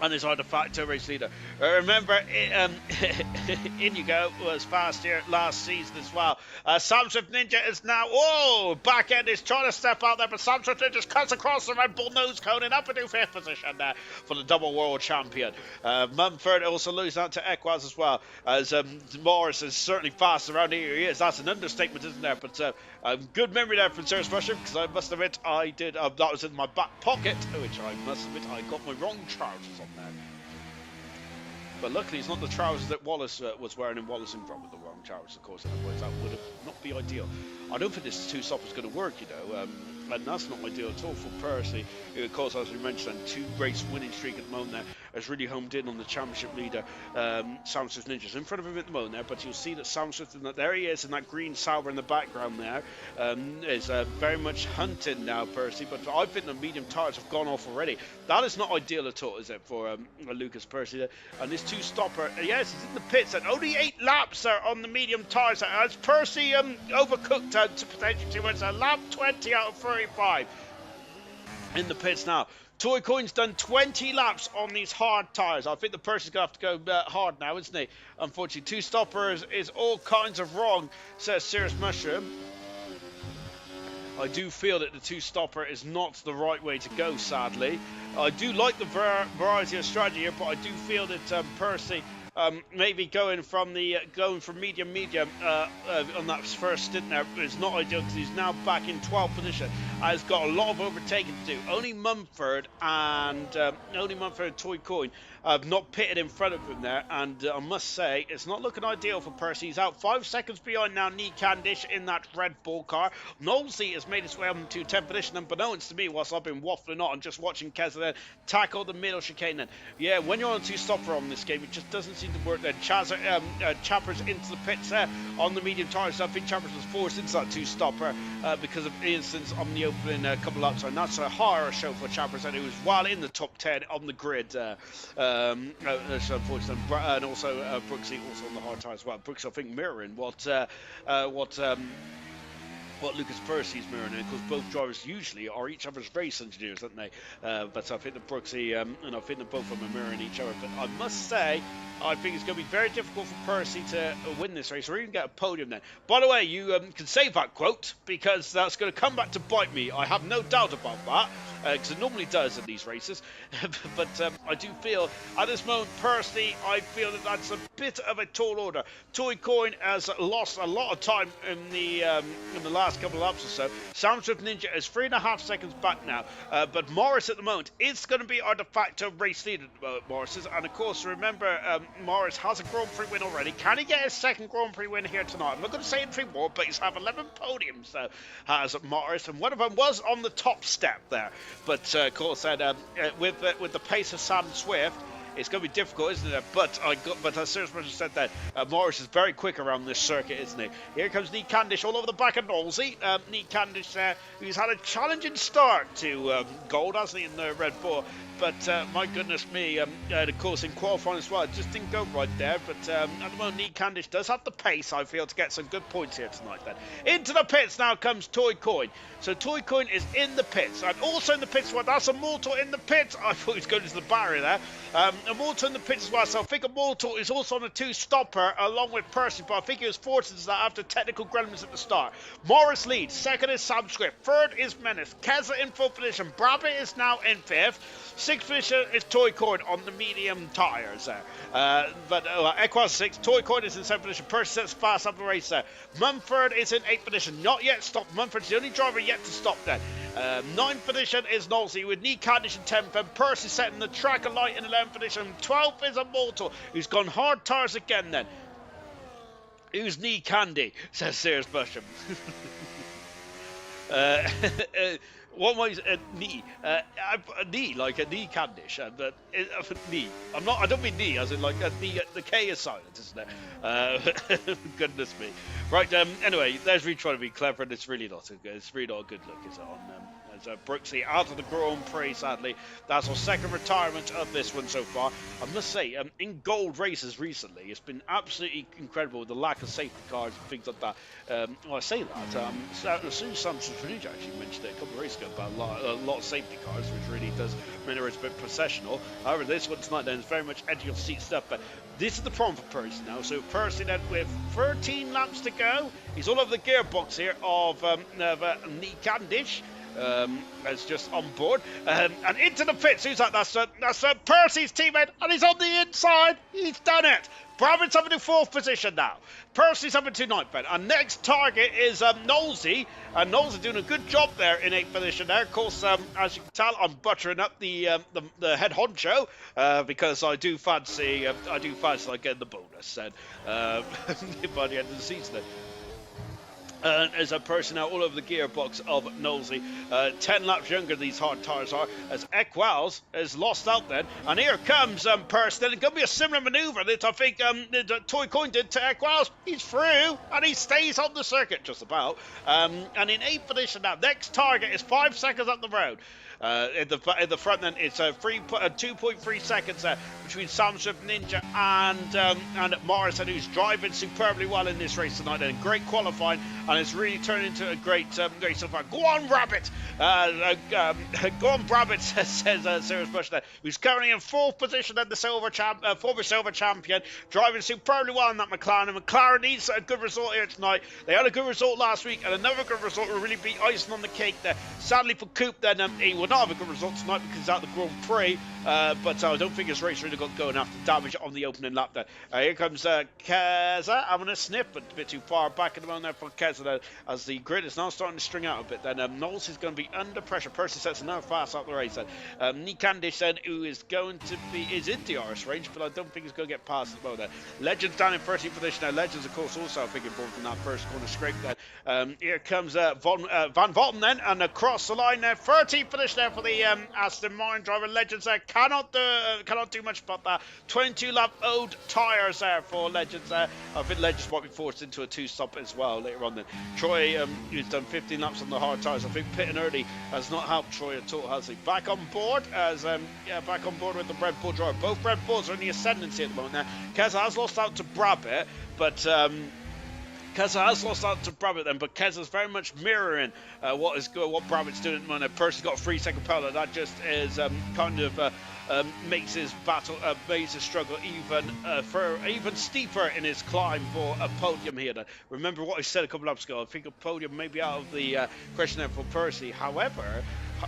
And is the factor race leader. Remember, Inigo was fast here last season as well. Sam Swift Ninja is now, back end is trying to step out there, but Sam Swift Ninja just cuts across the Red Bull nose cone and up into 5th position there for the double world champion. Mumford also losing out to Equaz as well, as Morris is certainly fast around here. He is. That's an understatement, isn't there? But good memory there from Sirius Rusher, because I must admit I did, that was in my back pocket, which I must admit I got my wrong trousers on there. But luckily it's not the trousers that Wallace was wearing, and Wallace in front with the wrong trousers, of course, otherwise that would not be ideal. I don't think this two-stop is going to work, you know, and that's not ideal at all for Percy, who, of course, as we mentioned, 2-race winning streak at the moment there, has really homed in on the championship leader, Sam Swift Ninjas, in front of him at the moment there, but you'll see that Sam Swift, there he is in that green Sauber in the background there, is very much hunting now, Percy, but I think the medium tyres have gone off already. That is not ideal at all, is it, for Lucas Percy there? And this two-stopper, yes, he's in the pits, and only 8 laps there on the medium tyres, as Percy overcooked to potentially too much, lap 20 out of 35 in the pits now. Toy Coin's done 20 laps on these hard tyres. I think the person's going to have to go hard now, isn't he? Unfortunately, two stoppers is all kinds of wrong, says Serious Mushroom. I do feel that the two-stopper is not the right way to go, sadly. I do like the variety of strategy here, but I do feel that Percy maybe going from medium on that first stint there is not ideal, because he's now back in 12th position. Has got a lot of overtaking to do. Only Mumford and Toy Coin have not pitted in front of him there, and I must say it's not looking ideal for Percy. He's out 5 seconds behind now Nick Candish in that Red Bull car. Knowlesy has made his way up to 10th position, unbeknownst to me, whilst I've been waffling on and just watching Keza then tackle the middle chicane then. Yeah, when you're on a two-stopper on this game, it just doesn't seem to work then. Chappers into the pits there on the medium tyres. So I think Chappers was forced into that two-stopper because of incidents on the opening couple of laps, and that's a horror show for Chappers, and he was well in the top 10 on the grid. Unfortunately, and also Brooksy also on the hard tyres as well. Brooks, I think, mirroring what Lucas Percy's mirroring, and of course both drivers usually are each other's race engineers, aren't they? But I think that Brooksy and I think that both of them are mirroring each other. But I must say, I think it's going to be very difficult for Percy to win this race, or even get a podium then. By the way, you can save that quote, because that's going to come back to bite me. I have no doubt about that, because it normally does in these races. But I do feel, at this moment, Percy, I feel that that's a bit of a tall order. Toy Coin has lost a lot of time in the last couple of laps or so. Soundswift Ninja is 3.5 seconds back now. But Morris at the moment is going to be our de facto race leader at the moment, Morris is. And of course, remember, Morris has a Grand Prix win already. Can he get his second Grand Prix win here tonight? I'm not going to say anything more, but he's had 11 podiums, has Morris, and one of them was on the top step there. But of course, with the pace of Sam Swift, it's going to be difficult, isn't it? But as Serious Mushroom said that, Morris is very quick around this circuit, isn't he? Here comes Nick Candish all over the back of Knowlesy. Nick Candish there, who's had a challenging start to gold, hasn't he, in the Red Bull? But my goodness me, of course in qualifying as well, it just didn't go right there. But at the moment, Nick Candish does have the pace, I feel, to get some good points here tonight then. Into the pits now comes Toy Coin. So Toy Coin is in the pits, and also in the pits, well, that's Immortal in the pits. I thought he was going into the barrier there. Immortal in the pits as well, so I think Immortal is also on a two-stopper along with Percy, but I think he was forced into that after technical gremlins at the start. Morris leads, second is Sam Swift, third is Menace, Keza in fourth position, Brabby is now in fifth, sixth position is Toy Coin on the medium tyres there. But Equaz 6, Toy Coin is in 7th position, Percy sets fast up the race there. Mumford is in 8th position, not yet stopped. Mumford's the only driver yet to stop there. 9th position is Knowlesy with Nick Candish in 10th, and Percy setting the track alight in 11th position. 12th is Immortal, who's gone hard tyres again then. Who's Knee Candy, says Serious Mushroom. What was knee? Knee, like a knee Candish, but knee. I don't mean knee, as in like a knee. The K is silent, isn't it? Goodness me. Right. Anyway, there's me trying to be clever, and it's really not a good. It's really not a good look, is it? As Brooksy out of the Grand Prix, sadly. That's our second retirement of this one so far. I must say, in gold races recently, it's been absolutely incredible with the lack of safety cars and things like that. Well, I say that, as soon as Samson Fringe actually mentioned it a couple of races ago about a lot of safety cars, which really does mean it's a bit processional. However, this one tonight then is very much edge of seat stuff, but this is the problem for Percy now. So Percy then with 13 laps to go, he's all over the gearbox here of Nick Candish. Is just on board and into the pits. Who's that? That's Percy's teammate, and he's on the inside. He's done it. Bravin's up into 4th position now. Percy's up into 9th, Ben. Our next target is Knowlesy, and Knowlesy doing a good job there in 8th position there. Of course, as you can tell, I'm buttering up the head honcho because I do fancy like getting the bonus and by the end of the season. As a person now all over the gearbox of Knowlesy. 10 laps younger these hard tyres are, as Equals is lost out then. And here comes Percy. It's going to be a similar manoeuvre that I think Toy Coin did to Equals. He's through, and he stays on the circuit just about. And in 8th position now. Next target is 5 seconds up the road. In the front then it's 2.3 seconds between Sam Swift Ninja and Morrison, who's driving superbly well in this race tonight, and great qualifying and it's really turned into a great so far. Go on, Rabbit! Go on, Rabbit, says Sirius Bush there, who's currently in 4th position at the former silver champion, driving superbly well in that McLaren. And McLaren needs a good result here tonight. They had a good result last week, and another good result will really be icing on the cake there. Sadly for Coop, then he will not have a good result tonight because he's out of the Grand Prix. But I don't think his race really got going after damage on the opening lap there. Here comes Keza having a sniff, but a bit too far back at the moment there for Keza there, as the grid is now starting to string out a bit. Then Knowles is going to be under pressure. Percy sets another fast out the race. Then Nick Candish then, who is going to be is in DRS range, but I don't think he's going to get past as well there. Legends down in 13th position now. Legends, of course, also I think involved in that first corner scrape then. Here comes Van Volten then, and across the line there, 13th position there for the Aston Martin driver. Legends there cannot do much about that. 22 lap old tyres there for Legends there. I think Legends might be forced into a 2-stop as well later on then. Troy, who's done 15 laps on the hard tyres, I think pitting early has not helped Troy at all, has he? Back on board as back on board with the Red Bull driver. Both Red Bulls are in the ascendancy at the moment now. Keza has lost out to Brabbit, but Keza has lost out to Brabbit then, but Keza's very much mirroring what Brabbit's doing at the moment. Percy's got a 3-second penalty. That just is kind of makes his struggle even steeper in his climb for a podium here. Then. Remember what I said a couple of laps ago. I think a podium may be out of the question there for Percy. However,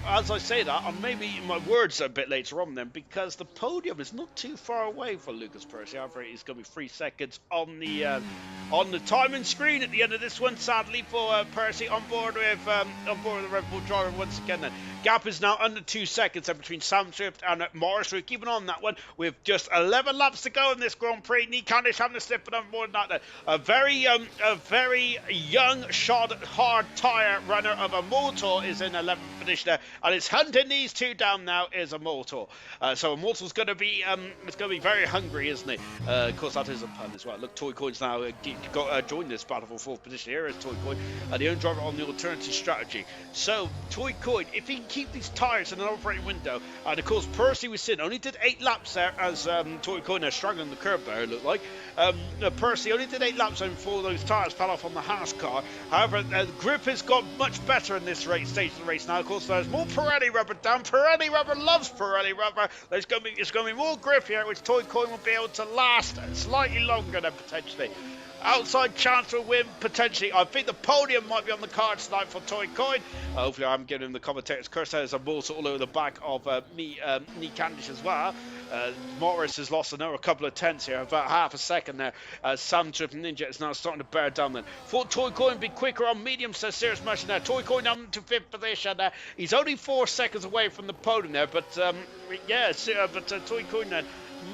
as I say that, I may be my words a bit later on then, because the podium is not too far away for Lucas Percy. However, he's going to be 3 seconds on the timing screen at the end of this one. Sadly for Percy, on board with the Red Bull driver once again. Then gap is now under 2 seconds between Sam Swift and Morris. We're keeping on that one with just 11 laps to go in this Grand Prix. Nick Candish having to slip another more than that. Then. A very young, shod, hard tyre runner of a Motor is in 11th position there. And it's hunting these two down now is Immortal. So Immortal's going to be very hungry, isn't he? Of course, that is a pun as well. Look, Toy Coin's now joined this battle for 4th position. Here is Toy Coin, the only driver on the alternative strategy. So Toy Coin, if he can keep these tyres in an operating window, and of course Percy was in, only did 8 laps there as Toy Coin is struggling the curb there, it looked like. Percy only did 8 laps before those tyres fell off on the Haas car. However, the grip has got much better in this stage of the race now. Of course, there's more Pirelli rubber down. Pirelli rubber loves Pirelli rubber. It's going to be more grip here, which Toy Coin will be able to last slightly longer than potentially. Outside chance for win, potentially. I think the podium might be on the cards tonight for Toy Coin. Hopefully I'm giving him the commentator's curse. There's a ball all over the back of me Candish as well. Morris has lost another couple of tenths here, about half a second there. Sam Trip Ninja is now starting to bear down then. Thought Toy Coin be quicker on medium, says Serious Motion there. Toy Coin down to 5th position there. He's only 4 seconds away from the podium there, but Toy Coin then.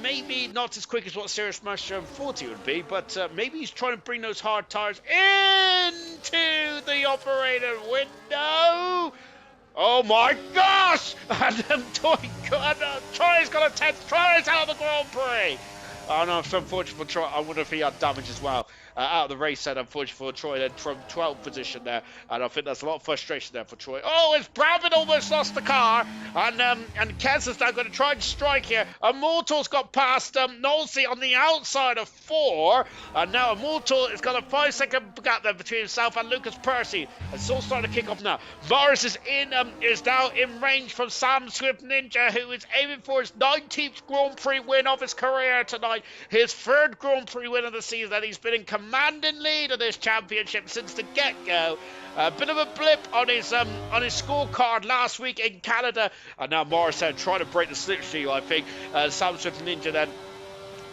Maybe not as quick as what Serious Mushroom thought he would be, but maybe he's trying to bring those hard tyres into the operator window. Oh my gosh! And Troy's got a 10th. Troy's out of the Grand Prix. Oh no, it's unfortunate for Troy. I wonder if he had damage as well. Out of the race then, unfortunately for Troy, then from 12th position there, and I think there's a lot of frustration there for Troy. Oh, it's Bravin almost lost the car, and Kez is now going to try and strike here. Immortal's got past Nolsey on the outside of 4, and now Immortal has got a 5-second gap there between himself and Lucas Percy. It's all starting to kick off now. Morris is now in range from Sam Swift Ninja, who is aiming for his 19th Grand Prix win of his career tonight. His 3rd Grand Prix win of the season, and he's been in commanding lead of this championship since the get-go. A bit of a blip on his scorecard last week in Canada, and now Morris trying to break the slipstream. I think Sam Swift Ninja then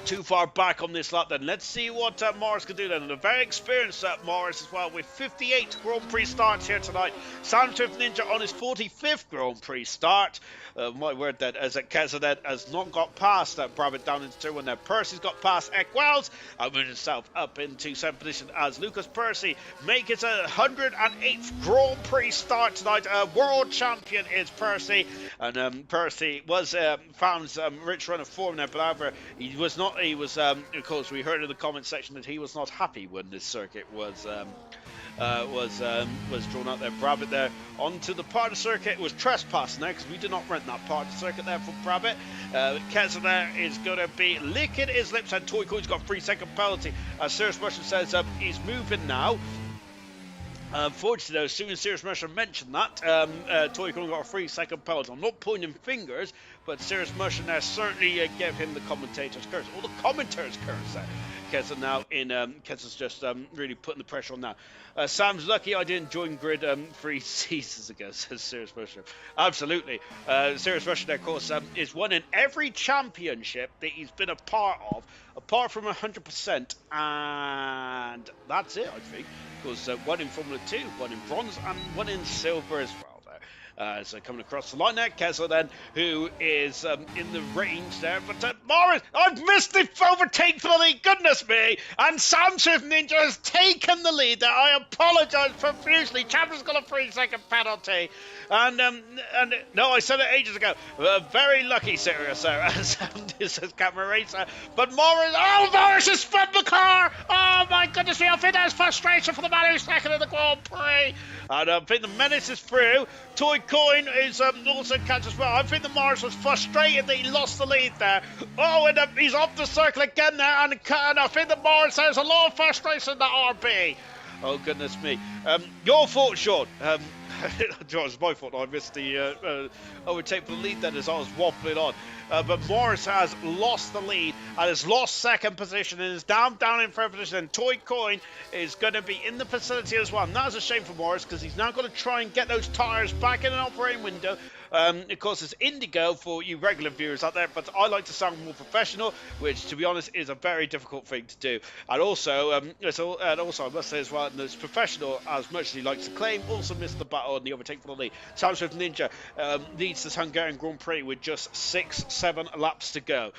too far back on this lap then. Let's see what Morris can do then. And a very experienced Morris as well, with 58 Grand Prix starts here tonight. Sam Swift Ninja on his 45th Grand Prix start. My word, that as Keza has not got past Brabbit down into 2-1 there. Percy's got past Eck Wells, moved himself up into 7th position as Lucas Percy make his 108th Grand Prix start tonight. World champion is Percy, and Percy was found some rich run of form there, but however he was not. He was, of course, we heard in the comment section that he was not happy when this circuit was drawn out there. Brabbit there onto the part of the circuit. It was trespassing there because we did not rent that part of the circuit there for Brabbit. Keza there is going to be licking his lips, and Toy Coin's got 3-second penalty. Serious Russian says he's moving now. Unfortunately, though, as soon as Serious Mercer mentioned that, Toy Kong got a 3-second penalty. I'm not pointing fingers, but Serious Mercer now certainly gave him the commentator's curse. All the commentators' curse there. Keza now in, Keza's just really putting the pressure on now. Sam's lucky I didn't join Grid 3 seasons ago, says Serious Mercer. Absolutely. Serious Mercer, of course, is winning every championship that he's been a part of, apart from 100%, and that's it, I think. Because one in Formula 2, one in bronze, and one in silver as well there. So coming across the line there, Kessler then, who is in the range there. But Morris, I've missed the overtake for the lead, goodness me! And Sam Swift Ninja has taken the lead there. I apologise profusely. Champion's got a 3-second penalty. And no, I said it ages ago. Very lucky, Sirius there, as this is camera racer. But Morris has spun the car! Oh my goodness me, I think there's frustration for the man who's second in the Grand Prix. And I think the Menace is through. Toy Coin is also catch as well. I think the Morris was frustrated that he lost the lead there. Oh, and he's off the circle again there. And I think the Morris has a lot of frustration in that RB. Oh, goodness me. Your fault, Sean. It was my fault. I missed the overtake for the lead then as I was waffling on. But Morris has lost the lead and has lost second position and is down in third position. And Toy Coin is going to be in the facility as well. And that's a shame for Morris because he's now got to try and get those tyres back in an operating window. Of course, it's Indigo for you regular viewers out there, but I like to sound more professional, which, to be honest, is a very difficult thing to do. And also, I must say as well, as professional as much as he likes to claim, also missed the battle in the overtake for the lead. Sam Swift Ninja leads this Hungarian Grand Prix with just 6-7 laps to go.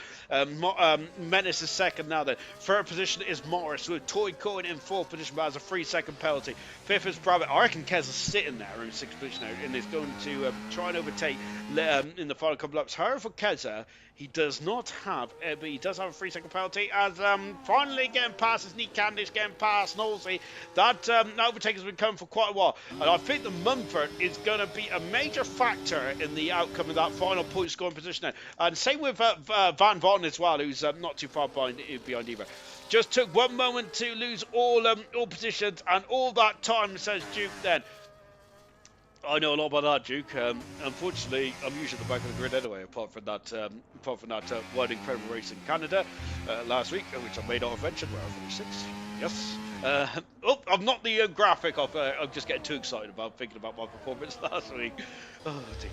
Menace is second now. Then third position is Morris with Toy Coin in fourth position, but has a 3-second penalty. Fifth is Brabant. I reckon Kez is sitting there in sixth position now, and is going to try and overtake in the final couple of laps. However, for Keza, he does not have, but he does have a 3-second penalty as finally getting past his Neat Candice, getting past Knowlesy. That overtake has been coming for quite a while, and I think the Mumford is going to be a major factor in the outcome of that final point scoring position there. And same with Van Votten as well, who's not too far behind either. Just took one moment to lose all positions, and all that time, says Duke then. I know a lot about that, Duke. Unfortunately, I'm usually at the back of the grid anyway, apart from that one incredible race in Canada last week, which I may not have mentioned, where I finished 6th. Yes. I'm not the graphic of. I'm just getting too excited about thinking about my performance last week. Oh dear.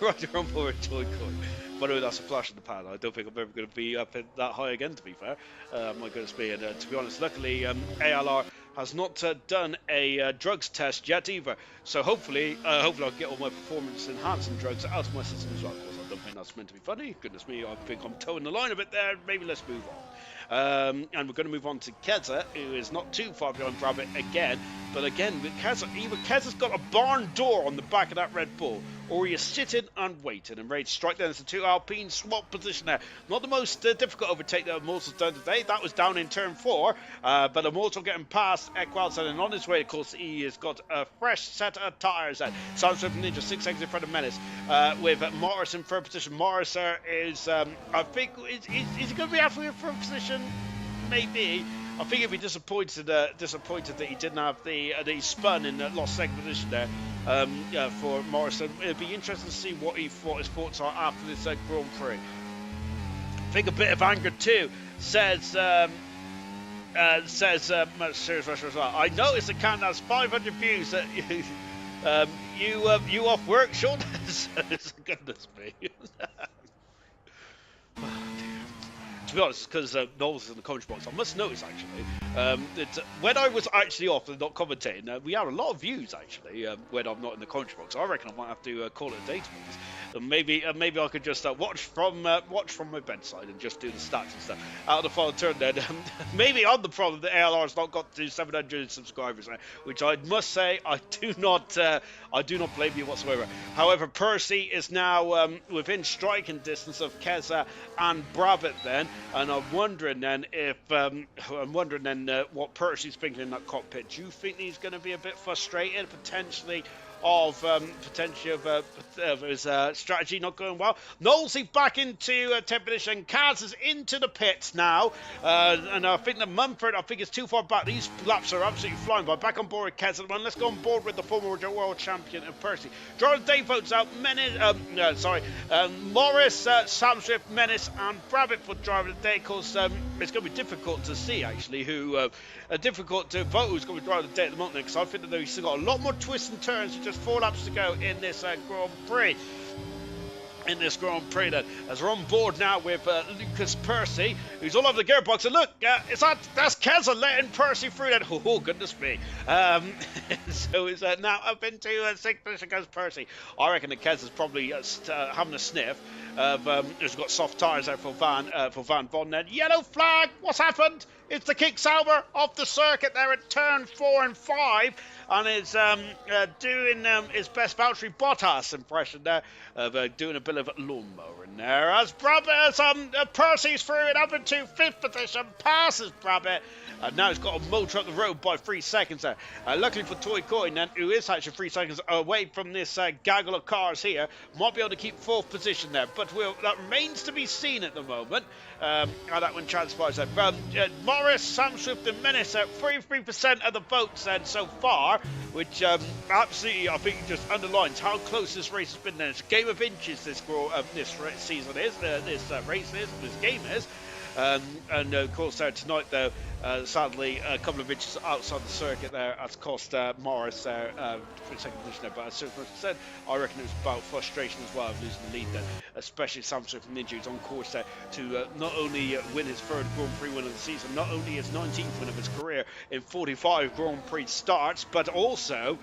Right on board Toy Coin. By the way, that's a flash in the pan. I don't think I'm ever going to be up that high again, to be fair. My goodness me. And to be honest, luckily, ALR has not done a drugs test yet either. So hopefully I'll get all my performance enhancing drugs out of my system as well. Of course, I don't think that's meant to be funny. Goodness me, I think I'm towing the line a bit there. Maybe let's move on. And we're going to move on to Keza, who is not too far behind Brabant again. But again, with Keza, either Keza's got a barn door on the back of that Red Bull, or he is sitting and waiting and ready to strike. Then it's a 2 Alpine swap position there. Not the most difficult overtake that Immortal's done today. That was down in turn 4. But Immortal getting past Equalson, and on his way, of course, he has got a fresh set of tyres there. Sam Swift Ninja 6 seconds in front of Menace, with Morris in third position. Morris is, I think, is he going to be halfway in third position? Maybe. I think he'd be disappointed that he didn't have that he spun in the lost second position there for Morrison. It'd be interesting to see what his thoughts are after this Grand Prix. I think a bit of anger too, says Serious Rusher as well. I noticed the count has 500 views. That you off work, Sean? Goodness me. To be honest, because Knowles is in the commentary box, I must notice actually that when I was actually off and not commentating, we had a lot of views actually when I'm not in the commentary box. I reckon I might have to call it a day to be honest. Maybe I could just watch from my bedside and just do the stats and stuff out of the final turn. Then maybe I'm the problem that ALR's not got to 700 subscribers, which I must say I do not blame you whatsoever. However, Percy is now within striking distance of Keza and Brabant then, and I'm wondering then what Percy's thinking in that cockpit. Do you think he's going to be a bit frustrated potentially? Of his strategy not going well. Knowlesy back into 10th position. Kaz is into the pits now. And I think that Mumford, I think, is too far back. These laps are absolutely flying by. Back on board with Kaz at the moment. Let's go on board with the former world champion of Percy. Driver of the day votes out Morris, Sam Swift, Menace, and Brabbitt for driver of the day. Of course, it's going to be difficult to see actually who, difficult to vote who's going to be driver of the day at the moment, because I think that he's still got a lot more twists and turns with just 4 laps to go in this Grand Prix. Then, as we're on board now with Lucas Percy, who's all over the gearbox. And look, that's Keza letting Percy through that. Oh, goodness me. So it's now up into 6th position goes Percy. I reckon that Keza's probably having a sniff. He's got soft tyres there for Van Von. Then yellow flag. What's happened? It's the Kick Sauber off the circuit there at turn 4 and 5. And is doing his best Valtteri Bottas impression there of doing a bit of lawnmower in there. As Percy's through it up into 5th position, passes Brabbitt. Now he's got a motor up the road by 3 seconds there. Luckily for Toy Coin, then, who is actually 3 seconds away from this gaggle of cars here, might be able to keep 4th position there. But that remains to be seen at the moment. How that one transpires there. Morris, Sam Swift, and Menace at 33% of the votes then so far, which absolutely I think just underlines how close this race has been. Then it's a game of inches. This season is, this race is, this game is. And of course, tonight, though, sadly, a couple of inches outside the circuit there has cost Morris there for 2nd position there. But as I said, I reckon it was about frustration as well of losing the lead then, especially Sam Swift from injuries on course there to not only win his 3rd Grand Prix win of the season, not only his 19th win of his career in 45 Grand Prix starts, but also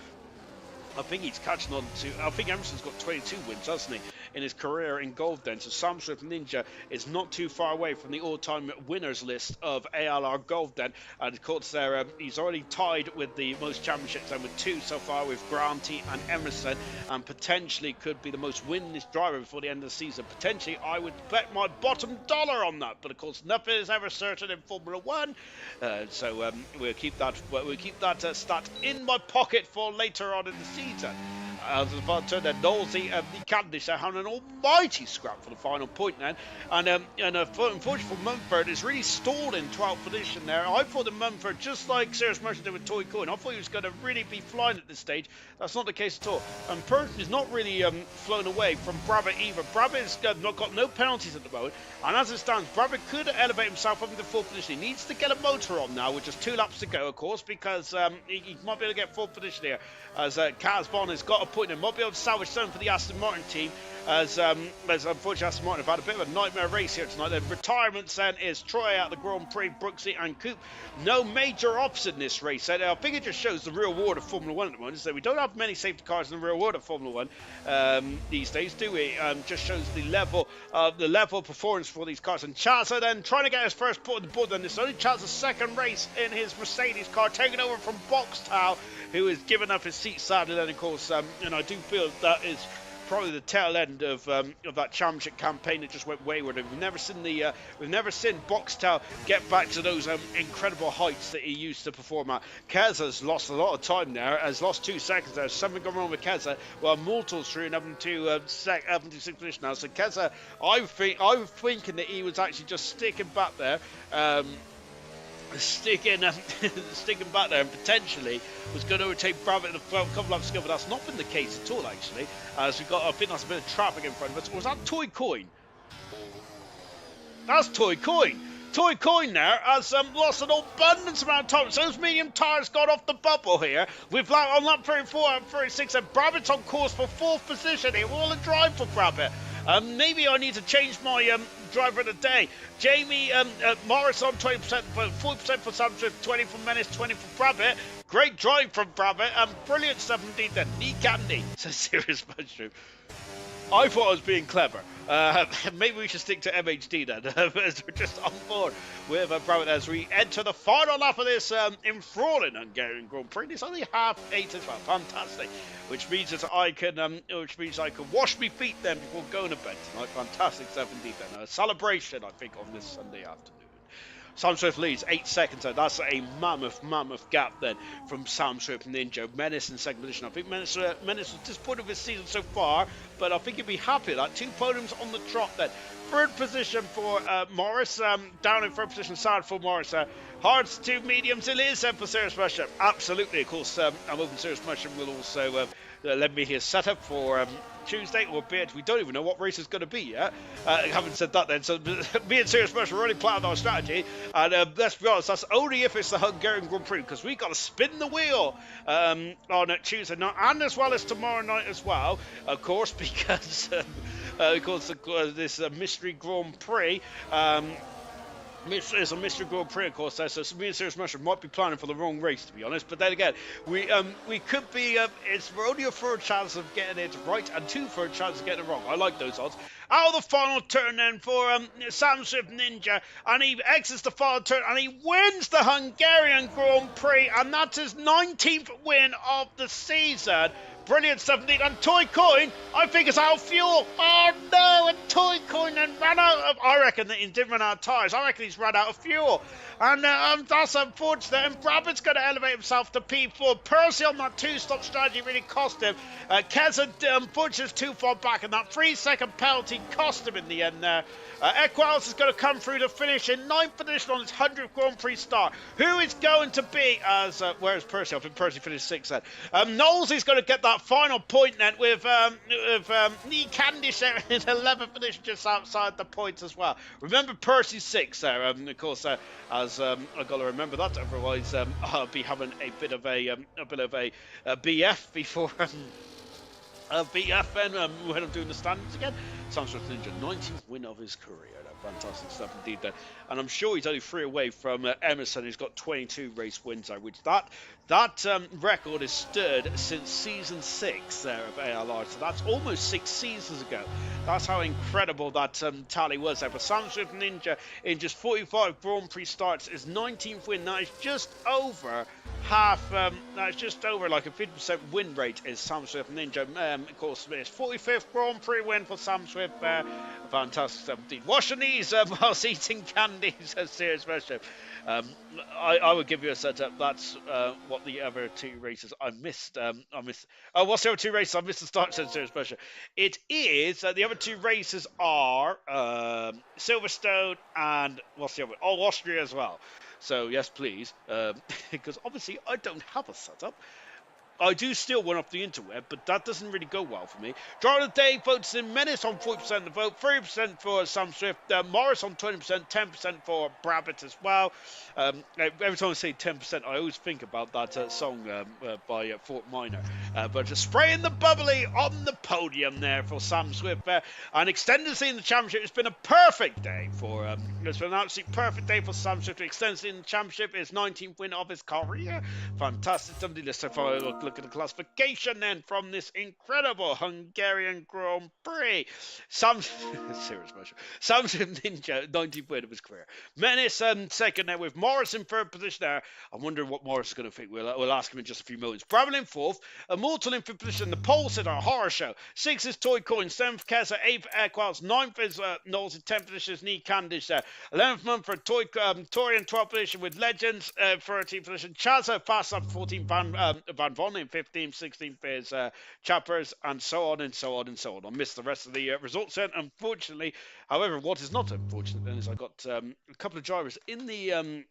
I think he's catching on to. I think Emerson's got 22 wins, hasn't he, in his career in golf then. So Sam Swift Ninja is not too far away from the all-time winners list of ALR golf then. And of course, there he's already tied with the most championships then with 2 so far with Granty and Emerson, and potentially could be the most winningest driver before the end of the season. Potentially, I would bet my bottom dollar on that. But of course, nothing is ever certain in Formula One. So we'll keep that. Stat in my pocket for later on in the season. As I was about to turn then, Knowlesy the Cavendish are having an almighty scrap for the final point then. And unfortunately for Mumford, it's really stalled in 12th position there. I thought that Mumford, just like Sirius Merchant did with Toy Coin, I thought he was going to really be flying at this stage. That's not the case at all. And Perkins is not really flown away from Brabbitt either. Brabbitt's got no penalties at the moment. And as it stands, Brabbitt could elevate himself up into 4th position. He needs to get a motor on now with just 2 laps to go, of course, because he might be able to get 4th position here. As Kaz Bond has got a point and might be able to salvage something for the Aston Martin team, as unfortunately Aston Martin have had a bit of a nightmare race here tonight. The retirements then is Troy out the Grand Prix, Brooksy and Coop. No major ops in this race. And I think it just shows the real world of Formula 1 at the moment. So we don't have many safety cars in the real world of Formula 1 these days, do we? Just shows the level of performance for these cars. And Chaza then trying to get his first put on the board. Then it's only Chaz's 2nd race in his Mercedes car, taking over from Boxtel, who has given up his seat sadly. Then of course, and I do feel that is probably the tail end of that championship campaign that just went wayward. And we've never seen Boxtel get back to those incredible heights that he used to perform at. Keza's lost a lot of time there, has lost 2 seconds there. Something going wrong with Keza. Well, Mortal's through and up into 6th position now. So Keza, I was thinking that he was actually just sticking back there. Sticking back there and potentially was going to overtake Brabbitt in a couple laps ago, but that's not been the case at all actually. As we've got, I think that's a bit of traffic in front of us. Or was that Toy Coin? That's Toy Coin. Toy Coin there has lost an abundance amount of time. So those medium tyres got off the bubble here. We've on lap 34 and 36, and Brabbitt's on course for 4th position here. All a drive for Brabbitt. Maybe I need to change my driver of the day. Jamie Morris on 20%, 40% for Sam Swift, 20 for Menace, 20 for Brabbitt. Great drive from Brabbitt, and brilliant stuff indeed then. Knee candy, says Sirius Mushroom. I thought I was being clever. Maybe we should stick to MHD then, as we're just on board with Brabbitt as we enter the final lap of this enthralling Hungarian Grand Prix. It's only 8:30 as well. Fantastic. Which means that I can wash my feet then before going to bed tonight. Fantastic stuff indeed then. A celebration, I think, on this Sunday afternoon. Sam Swift leads 8 seconds. So that's a mammoth gap then from Sam Swift Ninja. Menace in second position. I think Menace was disappointed with his season so far, but I think he'd be happy. Like 2 podiums on the trot then. Third position for Morris. Down in third position, sad for Morris. Hards to mediums it is for Serious Mushroom. Absolutely, of course. I'm hoping Serious Mushroom will also lend me his setup for Tuesday, albeit we don't even know what race is going to be yet. I haven't said that then, so me and Serious Mushroom already planned our strategy, and let's be honest, that's only if it's the Hungarian Grand Prix, because we got to spin the wheel on Tuesday night, and as well as tomorrow night as well, of course, because this mystery Grand Prix. It's a mystery Grand Prix, of course, there, so me and Serious Mushroom might be planning for the wrong race, to be honest. But then again, we could be. It's only a third chance of getting it right and 2 third chances of getting it wrong. I like those odds. Out of the final turn then for Sam Swift Ninja, and he exits the final turn and he wins the Hungarian Grand Prix, and that's his 19th win of the season. Brilliant stuff indeed. And Toy Coin, I think, is out of fuel. Oh no, and Toy Coin then ran out of, I reckon that he didn't run out of tyres. I reckon he's run out of fuel. And that's unfortunate. And Brabant's going to elevate himself to P4. Percy on that 2-stop strategy really cost him. Keza, unfortunately, is too far back, and that 3-second penalty cost him in the end there. Equals is going to come through to finish in 9th position on his 100th Grand Prix start. Who is going to be as where's Percy? I think Percy finished 6th then. Knowles is going to get that final point then with Nee Candish there in 11th position, just outside the points as well. Remember Percy's 6th there. Of course, as I've got to remember that, otherwise I'll be having a bit of a BF before. BFN when I'm doing the standings again. Sam Swift Ninja, 19th win of his career. Fantastic stuff indeed there. And I'm sure he's only 3 away from Emerson, who's got 22 race wins there, which that record is stirred since season 6 there of ALR. So that's almost 6 seasons ago. That's how incredible that tally was there. But Sam Swift Ninja, in just 45 Grand Prix starts, is 19th win. That is just over half, that's just over like a 50% win rate is Sam Swift Ninja. Of course, it's 45th Grand Prix win for Sam Swift. Fantastic stuff indeed. Wash your knees whilst eating candies. Serious question. I would give you a setup. That's what the other 2 races I missed. What's the other 2 races I missed the start? Serious question. It is the other 2 races are Silverstone and what's the other? Oh, Austria as well. So yes, please, because obviously I don't have a setup. I do steal one off the interweb, but that doesn't really go well for me. Driver of the Day votes in Menace on 40% of the vote, 30% for Sam Swift, Morris on 20%, 10% for Brabant as well. Every time I say 10%, I always think about that song by Fort Minor. But just spraying the bubbly on the podium there for Sam Swift. And extendedly in the championship, it's been a perfect day for, it's been an absolutely perfect day for Sam Swift. Extendedly in the championship, his 19th win of his career. Fantastic. Somebody let's have a look at the classification then from this incredible Hungarian Grand Prix. Sam Ninja, 19th win of his career. Menace second there with Morris in third position there. I wonder what Morris is going to think. We'll ask him in just a few moments. Brabham in fourth. Immortal in fifth position. The pole sitter, horror show. 6th is Toy Coin. 7th Keza. 8th Equals. 9th is Knowles in 10th position is Nee Candish there. 11th Mumford. Tori in 12th position with Legends. 13th position. Chaza fast up 14th Van Von in 15th, 16th is Chappers, and so on and so on and so on. I missed the rest of the results then, unfortunately. However, what is not unfortunate then is I got a couple of drivers in the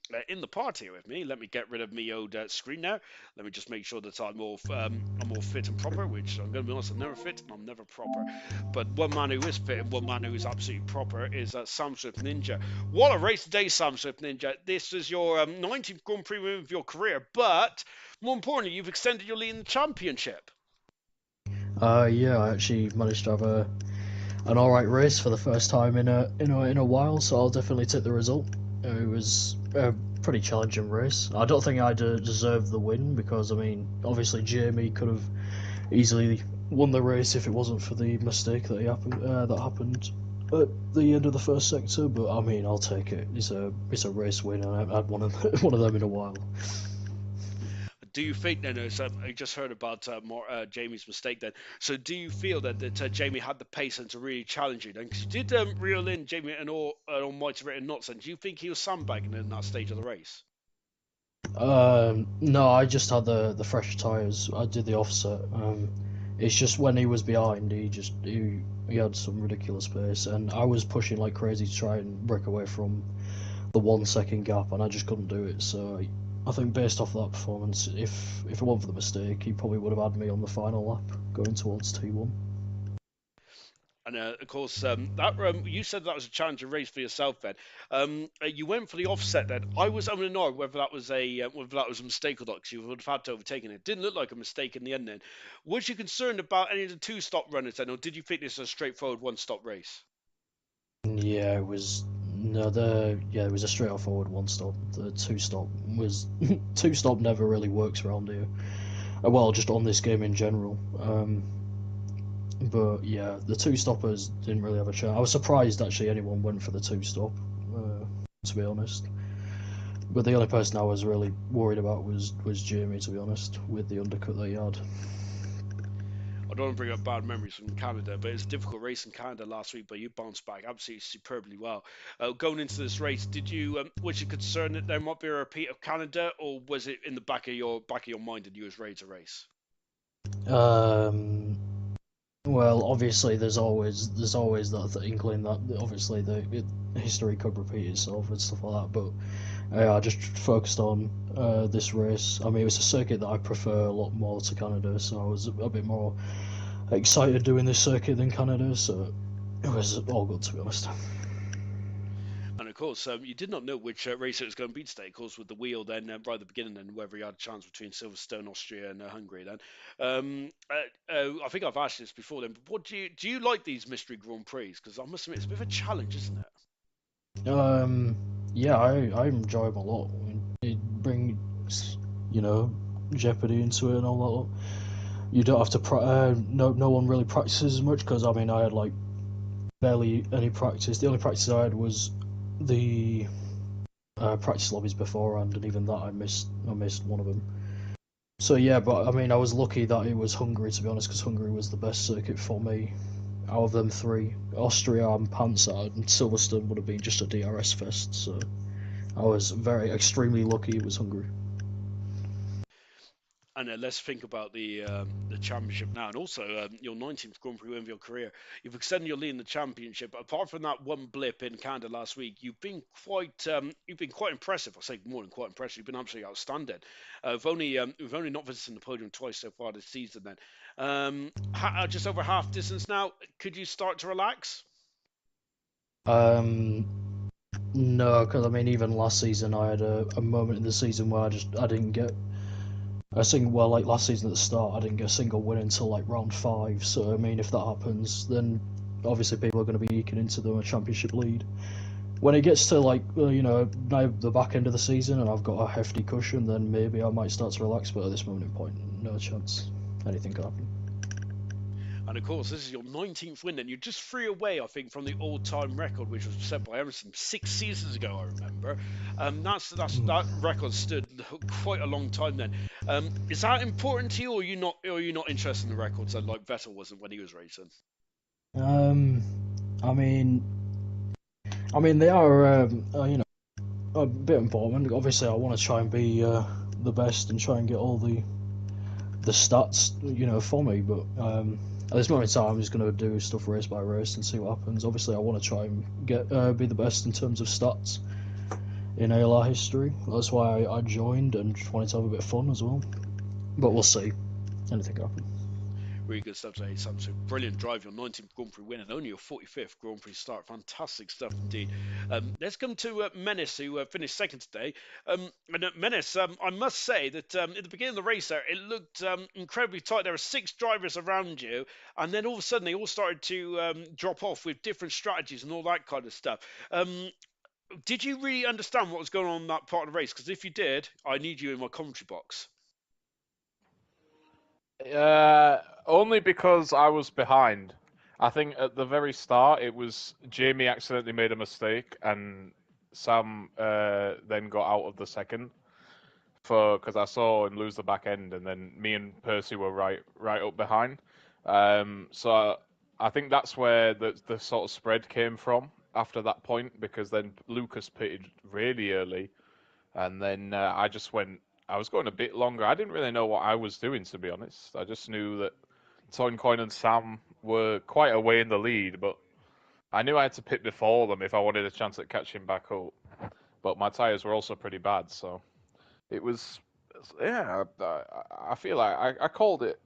party with me. Let me get rid of my old screen now. Let me just make sure that I'm all fit and proper, which I'm going to be honest, I'm never fit and I'm never proper. But one man who is fit and one man who is absolutely proper is Sam Swift Ninja. What a race today, Sam Swift Ninja. This is your 19th Grand Prix win of your career, but more importantly, you've extended your lead in the championship. Yeah, I actually managed to have an alright race for the first time in a while, so I'll definitely take the result. It was a pretty challenging race. I don't think I deserved the win because, I mean, obviously Jamie could have easily won the race if it wasn't for the mistake that happened at the end of the first sector. But I mean, I'll take it. It's a race win, and I've had one of them in a while. do you think then? So I just heard about Jamie's mistake then. So do you feel that Jamie had the pace and to really challenge you then? Because you did reel in Jamie an almighty rate of knots. And do you think he was sandbagging in that stage of the race? No, I just had the fresh tires. I did the offset. It's just when he was behind, he had some ridiculous pace, and I was pushing like crazy to try and break away from the 1 second gap, and I just couldn't do it. So I think based off that performance, if it wasn't for the mistake, he probably would have had me on the final lap going towards T1. And of course, you said that was a challenging race for yourself. Then you went for the offset. Then I was umming whether that was a mistake or not, because you would have had to overtake it. It didn't look like a mistake in the end. Then was you concerned about any of the two-stop runners then, or did you think this was a straightforward one-stop race? Yeah, it was it was a straight off forward one stop. The two stop was two stop never really works around here. Well, just on this game in general. But yeah, the two stoppers didn't really have a chance. I was surprised actually anyone went for the two stop, to be honest. But the only person I was really worried about was Jamie, to be honest, with the undercut that he had. I don't want to bring up bad memories from Canada, but it's a difficult race in Canada last week, but you bounced back absolutely superbly well. Going into this race, was you concerned that there might be a repeat of Canada, or was it in the back of your mind that you was ready to race? Um, well, obviously there's always that inkling that obviously the history could repeat itself and stuff like that. But I just focused on this race. I mean, it was a circuit that I prefer a lot more to Canada, so I was a bit more excited doing this circuit than Canada. So it was all good, to be honest. And of course, you did not know which race it was going to be today. Of course, with the wheel, then right at the beginning, and whether you had a chance between Silverstone, Austria, and Hungary. Then, I think I've asked this before. Then, but what do you like these mystery Grand Prix? Because I must admit, it's a bit of a challenge, isn't it? Um, yeah, I enjoy them a lot. It brings, you know, jeopardy into it and all that. You don't have to no one really practices as much because I mean I had like barely any practice. The only practice I had was the practice lobbies beforehand, and even that I missed one of them. So yeah, but I mean I was lucky that it was Hungary, to be honest, because Hungary was the best circuit for me out of them three. Austria and Panzer and Silverstone would have been just a DRS fest. So I was very extremely lucky it was Hungary. And let's think about the championship now, and also your 19th Grand Prix win of your career. You've extended your lead in the championship. Apart from that one blip in Canada last week, you've been quite impressive. I say more than quite impressive. You've been absolutely outstanding. We've only not visited the podium twice so far this season. Then, just over half distance now. Could you start to relax? Um, no, because I mean even last season I had a moment in the season where I didn't get like last season at the start, I didn't get a single win until like round five. So I mean, if that happens, then obviously people are going to be eking into the championship lead. When it gets to like now the back end of the season and I've got a hefty cushion, then maybe I might start to relax. But at this moment in point, no chance. Anything could happen. And of course, this is your 19th win, and you're just three away, I think, from the all-time record, which was set by Emerson 6 seasons ago. I remember. That record stood quite a long time then. Is that important to you, or are you not interested in the records like Vettel wasn't when he was racing? Um, I mean, they are a bit important. Obviously, I want to try and be the best and try and get all the stats, for me. But at this moment in time, I'm just going to do stuff race by race and see what happens. Obviously, I want to try and get be the best in terms of stats in ALR history. That's why I joined and just wanted to have a bit of fun as well. But we'll see. Anything can happen. Really good stuff today, Sam. So brilliant drive, your 19th Grand Prix win, and only your 45th Grand Prix start. Fantastic stuff indeed. Let's come to Menace, who finished second today. And Menace, I must say that at the beginning of the race there, it looked incredibly tight. There were six drivers around you, and then all of a sudden they all started to drop off with different strategies and all that kind of stuff. Did you really understand what was going on in that part of the race? Because if you did, I need you in my commentary box. Only because I was behind. I think at the very start it was Jamie accidentally made a mistake and Sam then got out of the second. because I saw him lose the back end, and then me and Percy were right up behind. So I think that's where the sort of spread came from after that point, because then Lucas pitted really early, and then I just went. I was going a bit longer. I didn't really know what I was doing, to be honest. I just knew that Toincoin and Sam were quite away in the lead, but I knew I had to pit before them if I wanted a chance at catching back up. But my tyres were also pretty bad, so it was, yeah. I feel like I called it